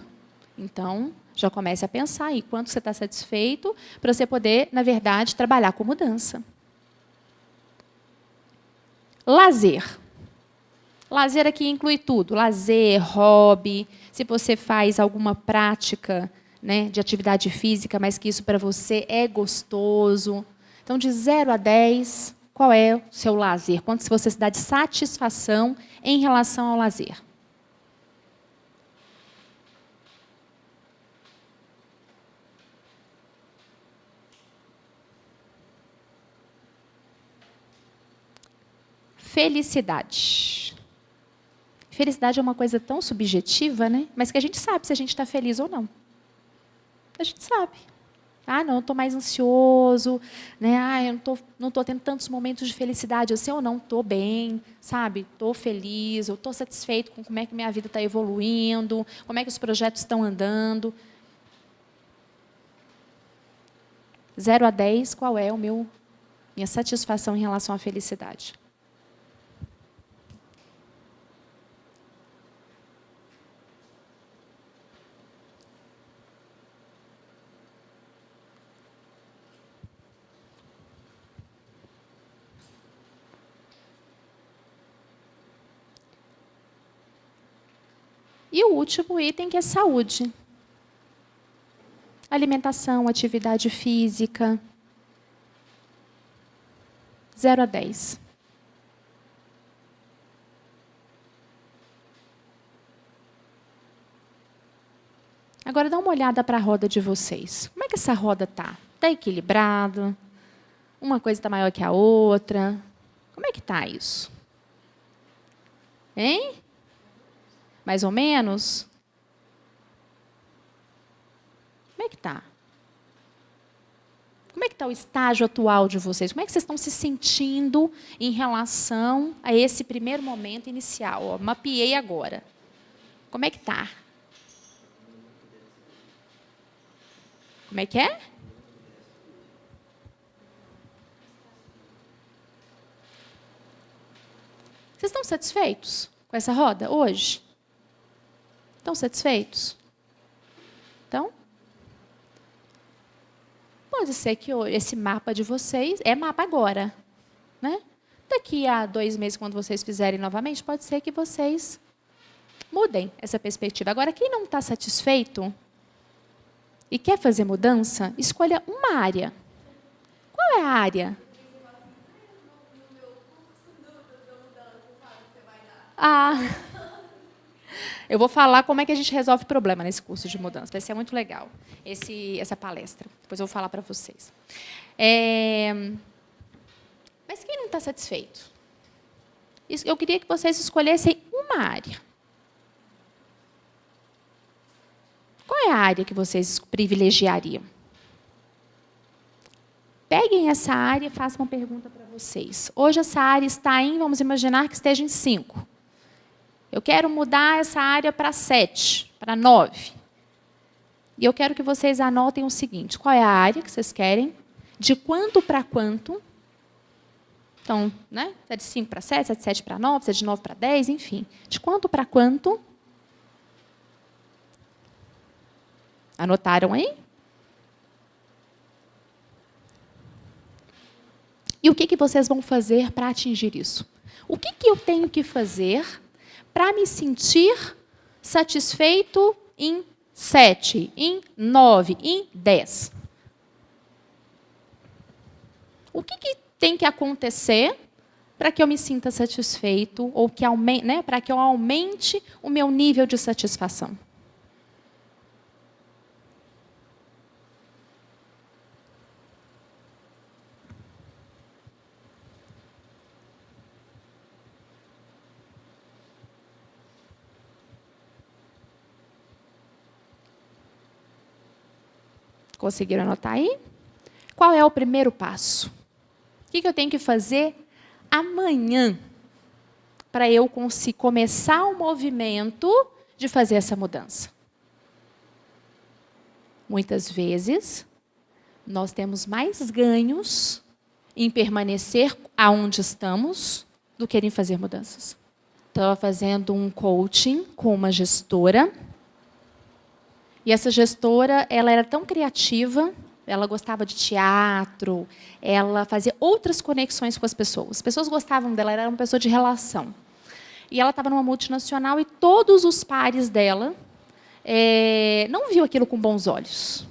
Então, já comece a pensar aí quanto você está satisfeito para você poder, na verdade, trabalhar com mudança. Lazer. Lazer aqui inclui tudo. Lazer, hobby, se você faz alguma prática, né, de atividade física, mas que isso para você é gostoso. Então, de 0 a 10, qual é o seu lazer? Quanto você se dá de satisfação em relação ao lazer? Felicidade. Felicidade é uma coisa tão subjetiva, né? Mas que a gente sabe se a gente está feliz ou não. A gente sabe. Ah, não, estou mais ansioso, né? Ah, eu não estou tendo tantos momentos de felicidade. Eu sei ou não, estou bem, sabe? Estou feliz, eu estou satisfeito com como é que minha vida está evoluindo, como é que os projetos estão andando. 0 a 10, qual é minha satisfação em relação à felicidade? E o último item, que é saúde. Alimentação, atividade física. 0 a 10. Agora dá uma olhada para a roda de vocês. Como é que essa roda está? Está equilibrado? Uma coisa está maior que a outra? Como é que está isso? Hein? Mais ou menos? Como é que está? Como é que está o estágio atual de vocês? Como é que vocês estão se sentindo em relação a esse primeiro momento inicial? Ó, mapeei agora. Como é que está? Como é que é? Vocês estão satisfeitos com essa roda hoje? Estão satisfeitos? Então, pode ser que esse mapa de vocês é mapa agora, né? Daqui a 2 meses, quando vocês fizerem novamente, pode ser que vocês mudem essa perspectiva. Agora, quem não está satisfeito e quer fazer mudança, escolha uma área. Qual é a área? Eu vou falar como é que a gente resolve problema nesse curso de mudança. Vai ser muito legal essa palestra. Depois eu vou falar para vocês. Mas quem não está satisfeito? Eu queria que vocês escolhessem uma área. Qual é a área que vocês privilegiariam? Peguem essa área e façam uma pergunta para vocês. Hoje essa área está em, vamos imaginar que esteja em 5. Eu quero mudar essa área para 7, para 9. E eu quero que vocês anotem o seguinte: qual é a área que vocês querem? De quanto para quanto? Então, né? Se é de 5 para 7, se é de 7 para 9, se é de 9 para 10, enfim. De quanto para quanto? Anotaram aí? E o que vocês vão fazer para atingir isso? O que eu tenho que fazer para me sentir satisfeito em 7, em 9, em 10? O que tem que acontecer para que eu me sinta satisfeito ou que para que eu aumente o meu nível de satisfação? Conseguiram anotar aí? Qual é o primeiro passo? O que eu tenho que fazer amanhã para eu começar o movimento de fazer essa mudança? Muitas vezes, nós temos mais ganhos em permanecer aonde estamos do que em fazer mudanças. Estava fazendo um coaching com uma gestora. E essa gestora, ela era tão criativa, ela gostava de teatro, ela fazia outras conexões com as pessoas. As pessoas gostavam dela, ela era uma pessoa de relação. E ela estava numa multinacional e todos os pares dela não viam aquilo com bons olhos.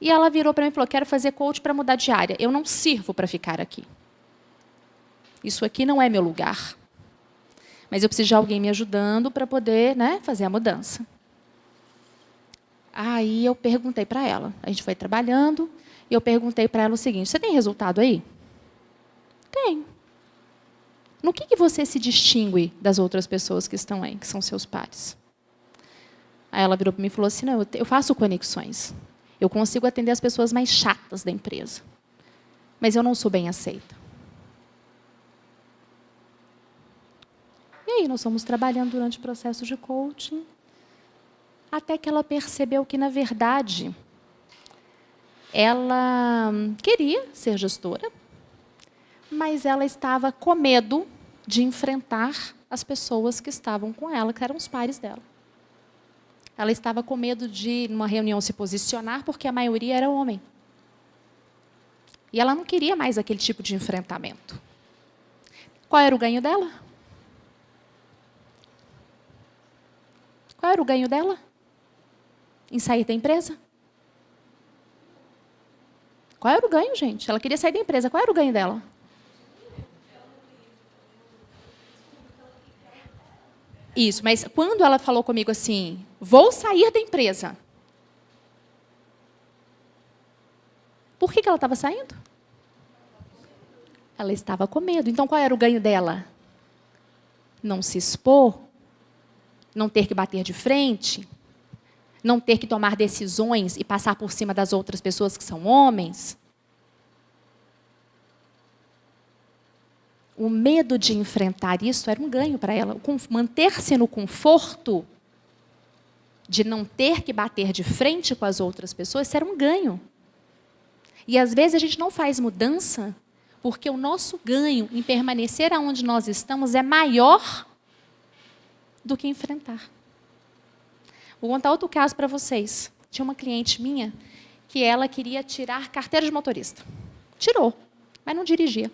E ela virou para mim e falou: quero fazer coach para mudar de área. Eu não sirvo para ficar aqui. Isso aqui não é meu lugar. Mas eu preciso de alguém me ajudando para poder, né, fazer a mudança. Aí eu perguntei para ela, a gente foi trabalhando, e eu perguntei para ela o seguinte: você tem resultado aí? Tem. No que você se distingue das outras pessoas que estão aí, que são seus pares? Aí ela virou para mim e falou assim: não, eu faço conexões. Eu consigo atender as pessoas mais chatas da empresa. Mas eu não sou bem aceita. E aí nós fomos trabalhando durante o processo de coaching, até que ela percebeu que, na verdade, ela queria ser gestora, mas ela estava com medo de enfrentar as pessoas que estavam com ela, que eram os pares dela. Ela estava com medo de, numa reunião, se posicionar, porque a maioria era homem. E ela não queria mais aquele tipo de enfrentamento. Qual era o ganho dela? Qual era o ganho dela em sair da empresa? Qual era o ganho, gente? Ela queria sair da empresa. Qual era o ganho dela? Isso, mas quando ela falou comigo assim, vou sair da empresa, por que ela estava saindo? Ela estava com medo. Então, qual era o ganho dela? Não se expor, não ter que bater de frente, não ter que tomar decisões e passar por cima das outras pessoas que são homens. O medo de enfrentar isso era um ganho para ela. Manter-se no conforto de não ter que bater de frente com as outras pessoas, isso era um ganho. E, às vezes, a gente não faz mudança porque o nosso ganho em permanecer aonde nós estamos é maior do que enfrentar. Vou contar outro caso para vocês. Tinha uma cliente minha que ela queria tirar carteira de motorista. Tirou, mas não dirigia.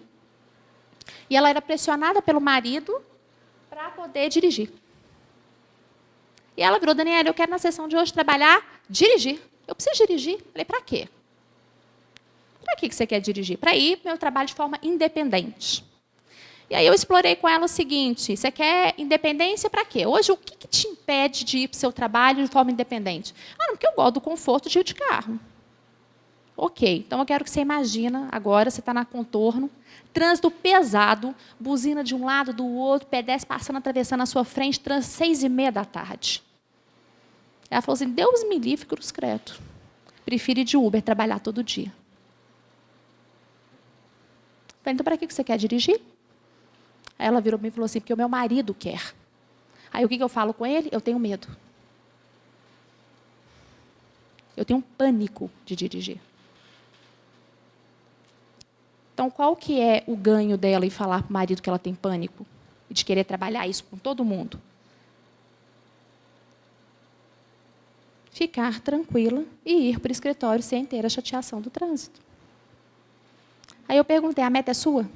E ela era pressionada pelo marido para poder dirigir. E ela virou: Daniela, eu quero na sessão de hoje trabalhar, dirigir. Eu preciso dirigir. Falei: para quê? Para que você quer dirigir? Para ir para o meu trabalho de forma independente. E aí eu explorei com ela o seguinte: você quer independência para quê? Hoje, o que te impede de ir para o seu trabalho de forma independente? Ah, não, porque eu gosto do conforto de ir de carro. Ok, então eu quero que você imagina, agora você está na contorno, trânsito pesado, buzina de um lado, do outro, pedestre passando, atravessando a sua frente, trânsito 6h30 da tarde. Ela falou assim, Deus me livre, cruz credo. Prefiro ir de Uber, trabalhar todo dia. Eu falei, então para que você quer dirigir? Aí ela virou para mim e falou assim, porque o meu marido quer. Aí o que eu falo com ele? Eu tenho medo. Eu tenho um pânico de dirigir. Então, qual que é o ganho dela em falar para o marido que ela tem pânico? E de querer trabalhar isso com todo mundo? Ficar tranquila e ir para o escritório sem ter a chateação do trânsito. Aí eu perguntei, a meta é sua?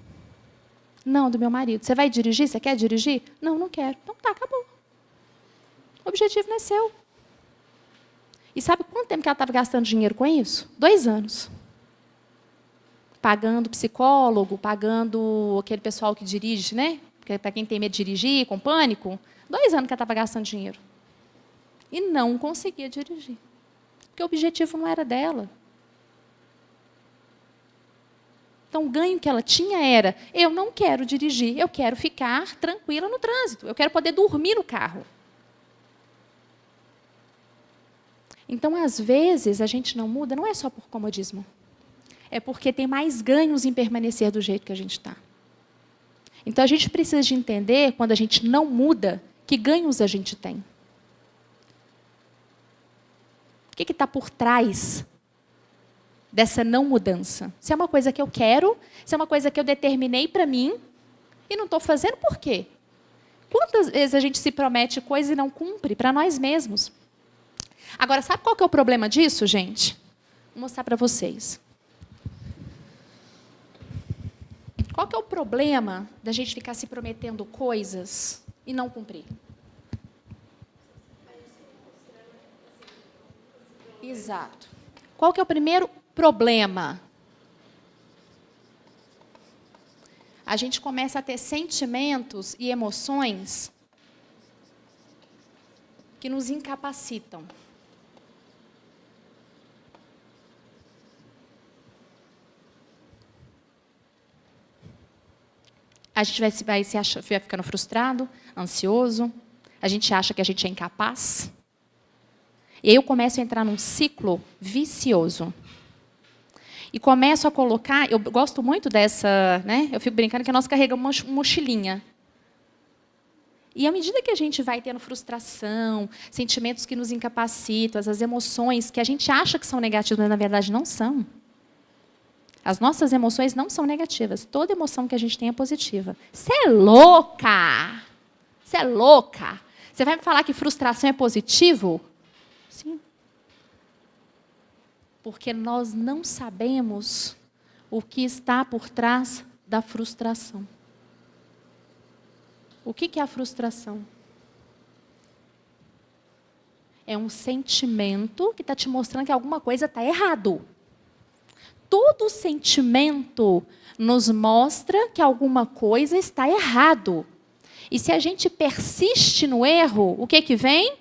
Não, do meu marido. Você vai dirigir? Você quer dirigir? Não, não quero. Então tá, acabou. O objetivo não é seu. E sabe quanto tempo que ela estava gastando dinheiro com isso? 2 anos. Pagando psicólogo, pagando aquele pessoal que dirige, né? Para quem tem medo de dirigir, com pânico. 2 anos que ela estava gastando dinheiro. E não conseguia dirigir. Porque o objetivo não era dela. Então, o ganho que ela tinha era, eu não quero dirigir, eu quero ficar tranquila no trânsito, eu quero poder dormir no carro. Então, às vezes, a gente não muda, não é só por comodismo. É porque tem mais ganhos em permanecer do jeito que a gente está. Então, a gente precisa de entender, quando a gente não muda, que ganhos a gente tem. O que está por trás dessa não mudança? Se é uma coisa que eu quero, se é uma coisa que eu determinei para mim, e não estou fazendo, por quê? Quantas vezes a gente se promete coisa e não cumpre para nós mesmos? Agora, sabe qual que é o problema disso, gente? Vou mostrar para vocês. Qual que é o problema da gente ficar se prometendo coisas e não cumprir? Exato. Qual que é o primeiro problema? A gente começa a ter sentimentos e emoções que nos incapacitam. A gente vai ficando frustrado, ansioso, a gente acha que a gente é incapaz. E aí eu começo a entrar num ciclo vicioso. E começo a colocar, eu gosto muito dessa, né? Eu fico brincando que nós carregamos uma mochilinha. E à medida que a gente vai tendo frustração, sentimentos que nos incapacitam, as emoções que a gente acha que são negativas, mas na verdade não são. As nossas emoções não são negativas. Toda emoção que a gente tem é positiva. Você é louca! Você é louca! Você vai me falar que frustração é positivo? Sim. Porque nós não sabemos o que está por trás da frustração. O que é a frustração? É um sentimento que está te mostrando que alguma coisa está errado. Todo sentimento nos mostra que alguma coisa está errado. E se a gente persiste no erro, o que vem?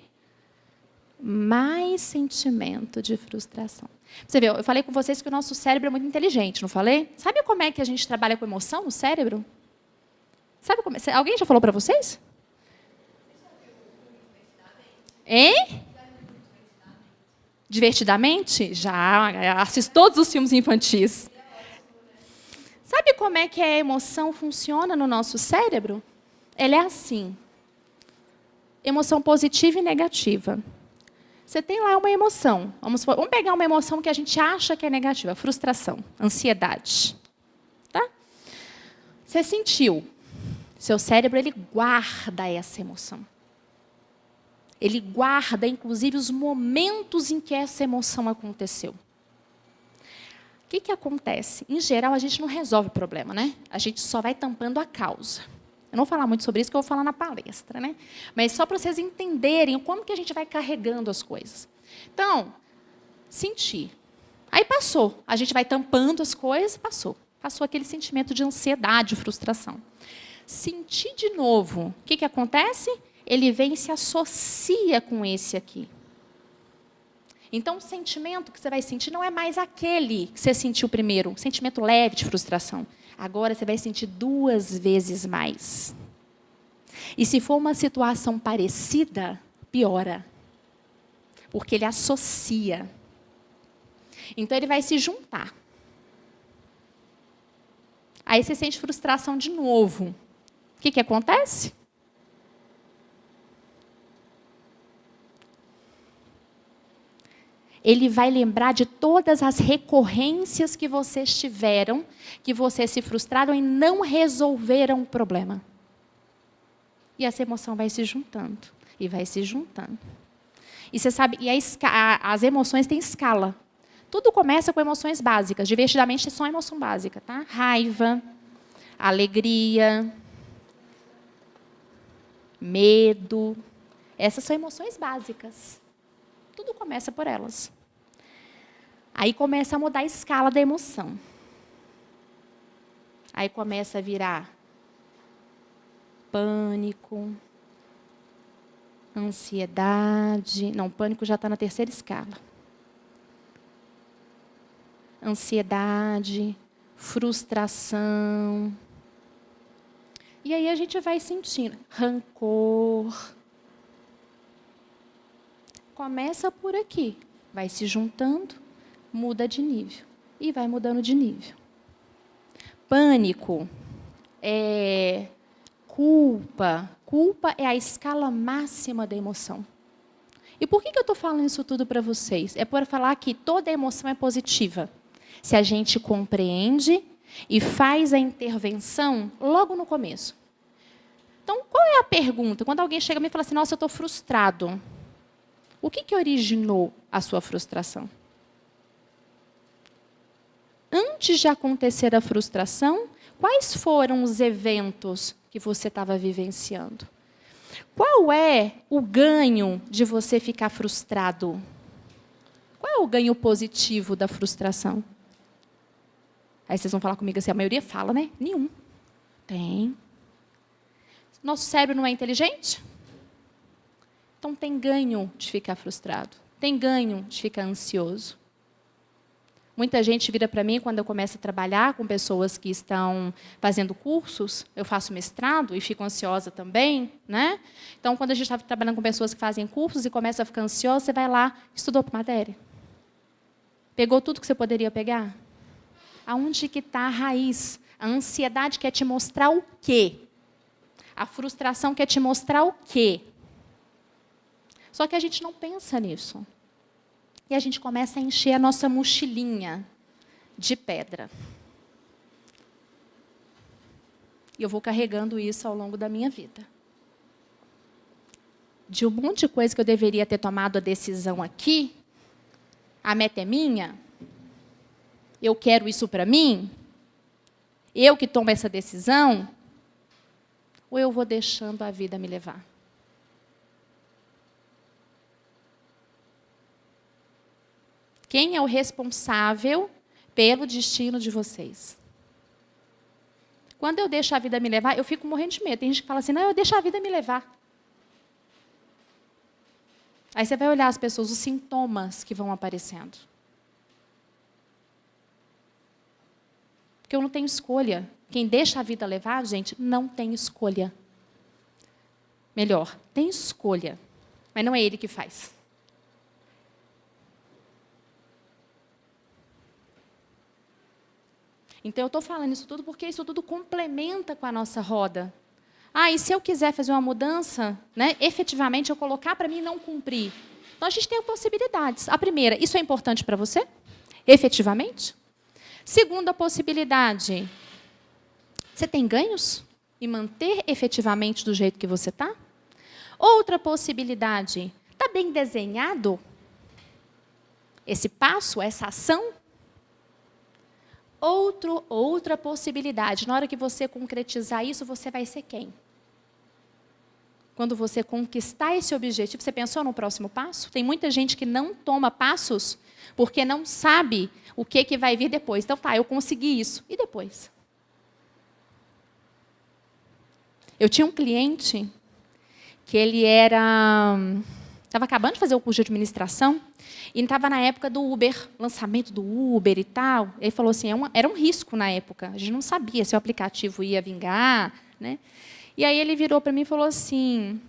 Mais sentimento de frustração. Você viu, eu falei com vocês que o nosso cérebro é muito inteligente, não falei? Sabe como é que a gente trabalha com emoção no cérebro? Sabe como é? Alguém já falou para vocês? Hein? Divertidamente? Já assisto todos os filmes infantis. Sabe como é que a emoção funciona no nosso cérebro? Ela é assim. Emoção positiva e negativa. Você tem lá uma emoção. Vamos pegar uma emoção que a gente acha que é negativa. Frustração, ansiedade. Tá? Você sentiu. Seu cérebro, ele guarda essa emoção. Ele guarda, inclusive, os momentos em que essa emoção aconteceu. O que acontece? Em geral, a gente não resolve o problema, né? A gente só vai tampando a causa. Eu não vou falar muito sobre isso, que eu vou falar na palestra, né? Mas só para vocês entenderem como que a gente vai carregando as coisas. Então, sentir. Aí passou. A gente vai tampando as coisas, passou. Passou aquele sentimento de ansiedade, frustração. Sentir de novo. O que acontece? Ele vem e se associa com esse aqui. Então, o sentimento que você vai sentir não é mais aquele que você sentiu primeiro, um sentimento leve de frustração. Agora, você vai sentir 2 vezes mais. E se for uma situação parecida, piora. Porque ele associa. Então, ele vai se juntar. Aí, você sente frustração de novo. O que acontece? Ele vai lembrar de todas as recorrências que vocês tiveram, que vocês se frustraram e não resolveram o problema. E essa emoção vai se juntando, e vai se juntando. E você sabe, as emoções têm escala. Tudo começa com emoções básicas. Divertidamente é só emoção básica, tá? Raiva, alegria, medo. Essas são emoções básicas. Tudo começa por elas. Aí começa a mudar a escala da emoção. Aí começa a virar pânico, ansiedade. Não, pânico já está na 3ª escala. Ansiedade, frustração. E aí a gente vai sentindo rancor. Começa por aqui, vai se juntando, muda de nível e vai mudando de nível. Pânico, culpa. Culpa é a escala máxima da emoção. E por que eu estou falando isso tudo para vocês? É para falar que toda emoção é positiva. Se a gente compreende e faz a intervenção logo no começo. Então, qual é a pergunta? Quando alguém chega a mim e fala assim, nossa, eu estou frustrado. O que originou a sua frustração? Antes de acontecer a frustração, quais foram os eventos que você estava vivenciando? Qual é o ganho de você ficar frustrado? Qual é o ganho positivo da frustração? Aí vocês vão falar comigo assim, a maioria fala, né? Nenhum. Tem. Nosso cérebro não é inteligente? Então, tem ganho de ficar frustrado. Tem ganho de ficar ansioso. Muita gente vira para mim quando eu começo a trabalhar com pessoas que estão fazendo cursos. Eu faço mestrado e fico ansiosa também, né? Então, quando a gente está trabalhando com pessoas que fazem cursos e começa a ficar ansiosa, você vai lá, estudou para matéria? Pegou tudo que você poderia pegar? Aonde que está a raiz? A ansiedade quer te mostrar o quê? A frustração quer te mostrar o quê? Só que a gente não pensa nisso. E a gente começa a encher a nossa mochilinha de pedra. E eu vou carregando isso ao longo da minha vida. De um monte de coisa que eu deveria ter tomado a decisão aqui, a meta é minha, eu quero isso para mim, eu que tomo essa decisão, ou eu vou deixando a vida me levar? Quem é o responsável pelo destino de vocês? Quando eu deixo a vida me levar, eu fico morrendo de medo. Tem gente que fala assim, não, eu deixo a vida me levar. Aí você vai olhar as pessoas, os sintomas que vão aparecendo. Porque eu não tenho escolha. Quem deixa a vida levar, gente, não tem escolha. Melhor, tem escolha, mas não é ele que faz. Então, eu estou falando isso tudo porque isso tudo complementa com a nossa roda. Ah, e se eu quiser fazer uma mudança, né, efetivamente, eu colocar para mim não cumprir? Então, a gente tem possibilidades. A primeira, isso é importante para você? Efetivamente? Segunda possibilidade, você tem ganhos em manter efetivamente do jeito que você está? Outra possibilidade, está bem desenhado esse passo, essa ação? Outra possibilidade, na hora que você concretizar isso, você vai ser quem? Quando você conquistar esse objetivo, você pensou no próximo passo? Tem muita gente que não toma passos porque não sabe o que vai vir depois. Então, tá, eu consegui isso. E depois? Eu tinha um cliente que ele era Estava acabando de fazer o curso de administração e estava na época do Uber, lançamento do Uber e tal. Ele falou assim, era um risco na época. A gente não sabia se o aplicativo ia vingar, né? E aí ele virou para mim e falou assim,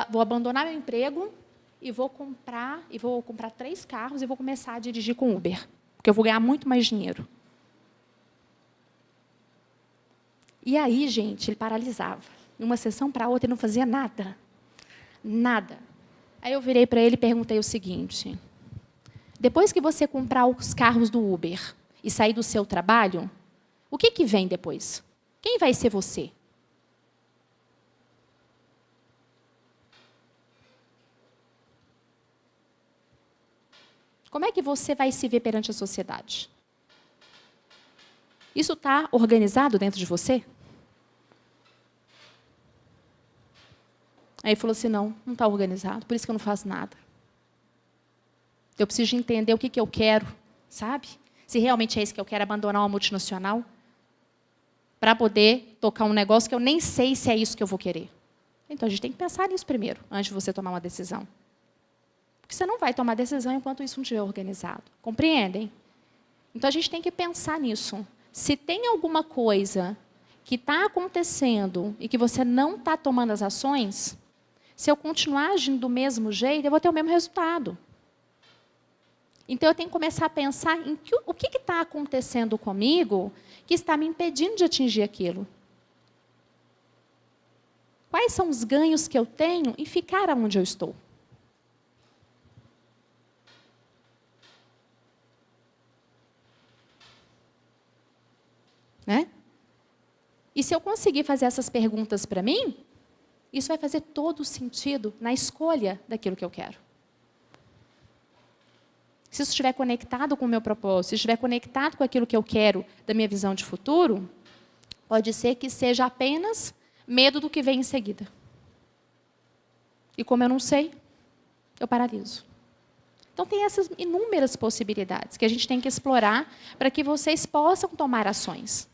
vou abandonar meu emprego e vou comprar 3 carros e vou começar a dirigir com Uber, porque eu vou ganhar muito mais dinheiro. E aí, gente, ele paralisava. De uma sessão para outra, ele não fazia nada. Nada. Aí eu virei para ele e perguntei o seguinte, depois que você comprar os carros do Uber e sair do seu trabalho, o que vem depois? Quem vai ser você? Como é que você vai se ver perante a sociedade? Isso está organizado dentro de você? Aí ele falou assim, não está organizado, por isso que eu não faço nada. Eu preciso de entender o que eu quero, sabe? Se realmente é isso que eu quero, abandonar uma multinacional, para poder tocar um negócio que eu nem sei se é isso que eu vou querer. Então, a gente tem que pensar nisso primeiro, antes de você tomar uma decisão. Porque você não vai tomar decisão enquanto isso não estiver organizado. Compreendem? Então, a gente tem que pensar nisso. Se tem alguma coisa que está acontecendo e que você não está tomando as ações, se eu continuar agindo do mesmo jeito, eu vou ter o mesmo resultado. Então, eu tenho que começar a pensar em o que está acontecendo comigo que está me impedindo de atingir aquilo. Quais são os ganhos que eu tenho em ficar onde eu estou? Né? E se eu conseguir fazer essas perguntas para mim, isso vai fazer todo o sentido na escolha daquilo que eu quero. Se isso estiver conectado com o meu propósito, se estiver conectado com aquilo que eu quero da minha visão de futuro, pode ser que seja apenas medo do que vem em seguida. E como eu não sei, eu paraliso. Então, tem essas inúmeras possibilidades que a gente tem que explorar para que vocês possam tomar ações.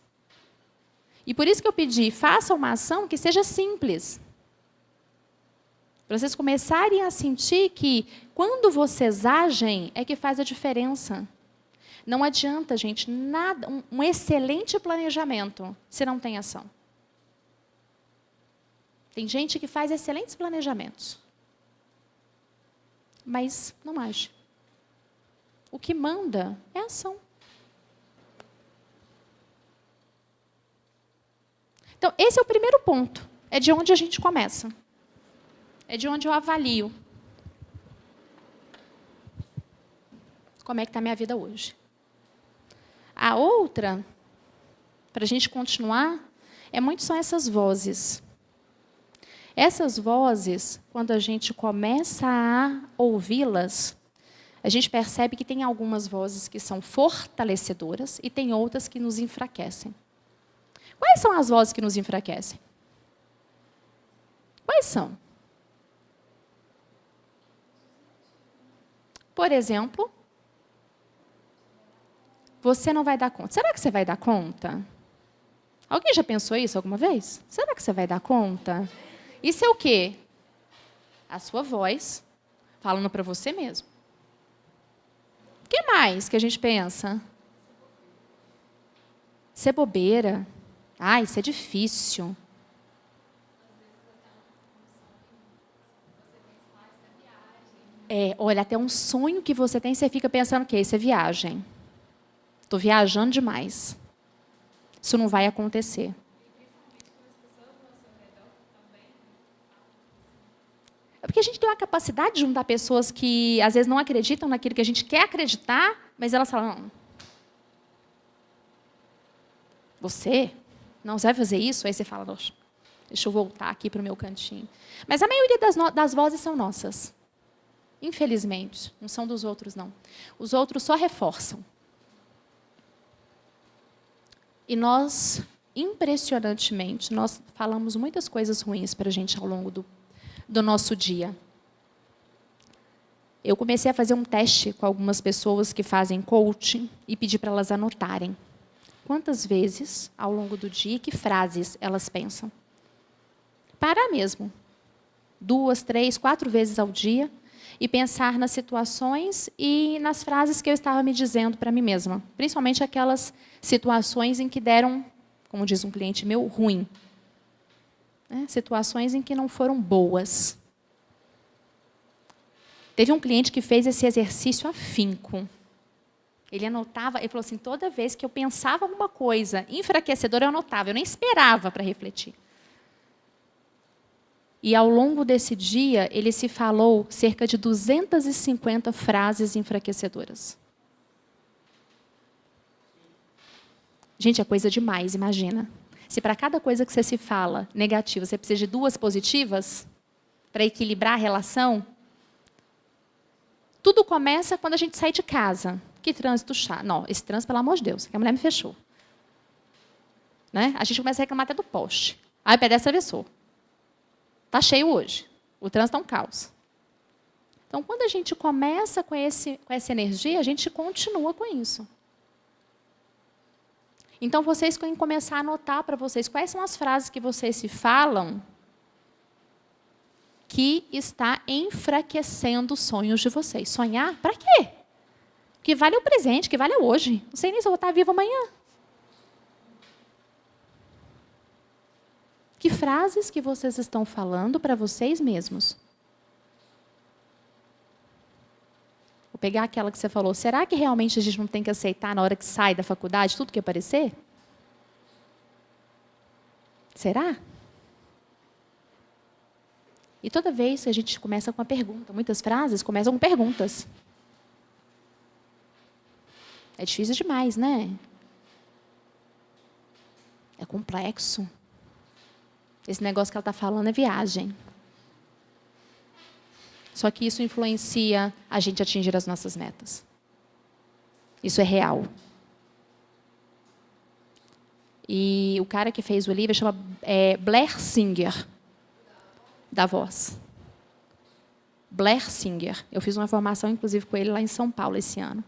E por isso que eu pedi, faça uma ação que seja simples. Para vocês começarem a sentir que, quando vocês agem, é que faz a diferença. Não adianta, gente, nada, um excelente planejamento se não tem ação. Tem gente que faz excelentes planejamentos, mas não age. O que manda é a ação. Então, esse é o primeiro ponto. É de onde a gente começa. É de onde eu avalio. Como é que está a minha vida hoje? A outra, para a gente continuar, são essas vozes. Essas vozes, quando a gente começa a ouvi-las, a gente percebe que tem algumas vozes que são fortalecedoras e tem outras que nos enfraquecem. Quais são as vozes que nos enfraquecem? Quais são? Por exemplo, você não vai dar conta. Será que você vai dar conta? Alguém já pensou isso alguma vez? Será que você vai dar conta? Isso é o quê? A sua voz falando para você mesmo. O que mais que a gente pensa? Ser bobeira. Ah, isso é difícil. Olha, até um sonho que você tem, você fica pensando que isso é viagem. Estou viajando demais. Isso não vai acontecer. É porque a gente tem uma capacidade de juntar pessoas que, às vezes, não acreditam naquilo que a gente quer acreditar, mas elas falam, não. Você vai fazer isso? Aí você fala, deixa eu voltar aqui para o meu cantinho. Mas a maioria das vozes são nossas. Infelizmente, não são dos outros, não. Os outros só reforçam. E nós, impressionantemente, nós falamos muitas coisas ruins para a gente ao longo do nosso dia. Eu comecei a fazer um teste com algumas pessoas que fazem coaching e pedi para elas anotarem quantas vezes, ao longo do dia, que frases elas pensam. Parar mesmo. 2, 3, 4 vezes ao dia e pensar nas situações e nas frases que eu estava me dizendo para mim mesma. Principalmente aquelas situações em que deram, como diz um cliente meu, ruim. Situações em que não foram boas. Teve um cliente que fez esse exercício afinco. Ele anotava, ele falou assim, toda vez que eu pensava alguma coisa enfraquecedora, eu anotava, eu nem esperava para refletir. E ao longo desse dia, ele se falou cerca de 250 frases enfraquecedoras. Gente, é coisa demais, imagina. Se para cada coisa que você se fala negativa, você precisa de 2 positivas para equilibrar a relação, tudo começa quando a gente sai de casa. Que trânsito chato. Não, esse trânsito, pelo amor de Deus, que a mulher me fechou. Né? A gente começa a reclamar até do poste. Aí o pedestre atravessou. Está cheio hoje. O trânsito é um caos. Então, quando a gente começa com essa energia, a gente continua com isso. Então, vocês têm que começar a anotar para vocês quais são as frases que vocês se falam que está enfraquecendo os sonhos de vocês. Sonhar? Para quê? Que vale o presente, que vale o hoje. Não sei nem se eu vou estar viva amanhã. Que frases que vocês estão falando para vocês mesmos? Vou pegar aquela que você falou. Será que realmente a gente não tem que aceitar na hora que sai da faculdade tudo que aparecer? Será? E toda vez que a gente começa com uma pergunta, muitas frases começam com perguntas. É difícil demais, né? É complexo. Esse negócio que ela está falando é viagem. Só que isso influencia a gente atingir as nossas metas. Isso é real. E o cara que fez o livro chama Blair Singer, da Voz. Blair Singer. Eu fiz uma formação, inclusive, com ele lá em São Paulo esse ano.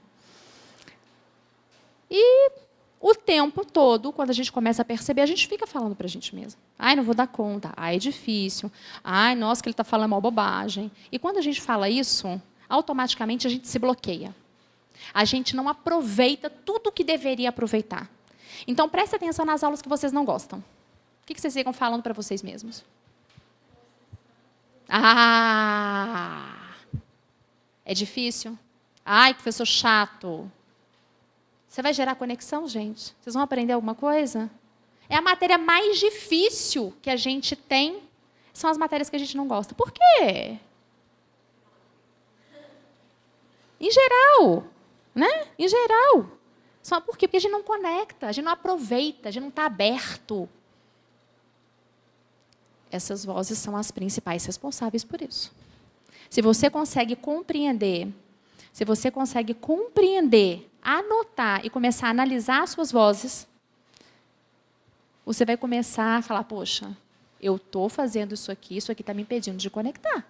E o tempo todo, quando a gente começa a perceber, a gente fica falando para a gente mesmo. Ai, não vou dar conta. Ai, é difícil. Ai, nossa, que ele está falando mal bobagem. E quando a gente fala isso, automaticamente a gente se bloqueia. A gente não aproveita tudo o que deveria aproveitar. Então, preste atenção nas aulas que vocês não gostam. O que vocês ficam falando para vocês mesmos? Ah! É difícil? Ai, professor chato. Você vai gerar conexão, gente? Vocês vão aprender alguma coisa? É a matéria mais difícil que a gente tem, são as matérias que a gente não gosta. Por quê? Em geral, né? Em geral. Só por quê? Porque a gente não conecta, a gente não aproveita, a gente não está aberto. Essas vozes são as principais responsáveis por isso. Se você consegue compreender, anotar e começar a analisar as suas vozes, você vai começar a falar, poxa, eu estou fazendo isso aqui está me impedindo de conectar.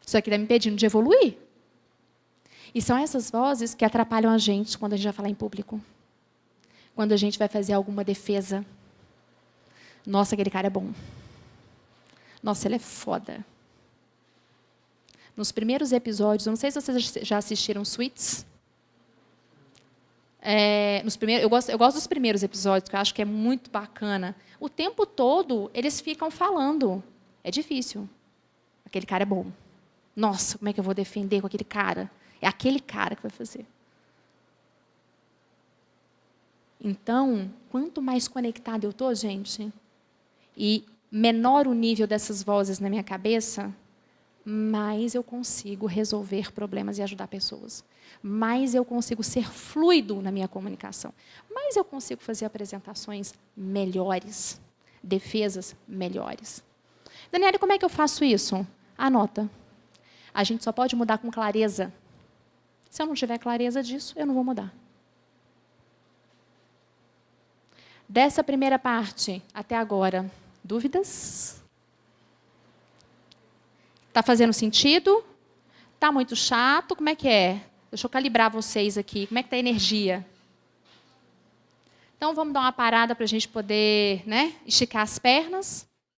Isso aqui está me impedindo de evoluir. E são essas vozes que atrapalham a gente quando a gente vai falar em público. Quando a gente vai fazer alguma defesa. Nossa, aquele cara é bom. Nossa, ele é foda. Nos primeiros episódios, eu não sei se vocês já assistiram Suits. Eu gosto dos primeiros episódios, que eu acho que é muito bacana. O tempo todo, eles ficam falando. É difícil. Aquele cara é bom. Nossa, como é que eu vou defender com aquele cara? É aquele cara que vai fazer. Então, quanto mais conectada eu estou, gente, e menor o nível dessas vozes na minha cabeça, mais eu consigo resolver problemas e ajudar pessoas. Mais eu consigo ser fluido na minha comunicação. Mais eu consigo fazer apresentações melhores, defesas melhores. Daniela, como é que eu faço isso? Anota. A gente só pode mudar com clareza. Se eu não tiver clareza disso, eu não vou mudar. Dessa primeira parte até agora, dúvidas? Está fazendo sentido? Está muito chato? Como é que é? Deixa eu calibrar vocês aqui. Como é que está a energia? Então, vamos dar uma parada para a gente poder, esticar as pernas.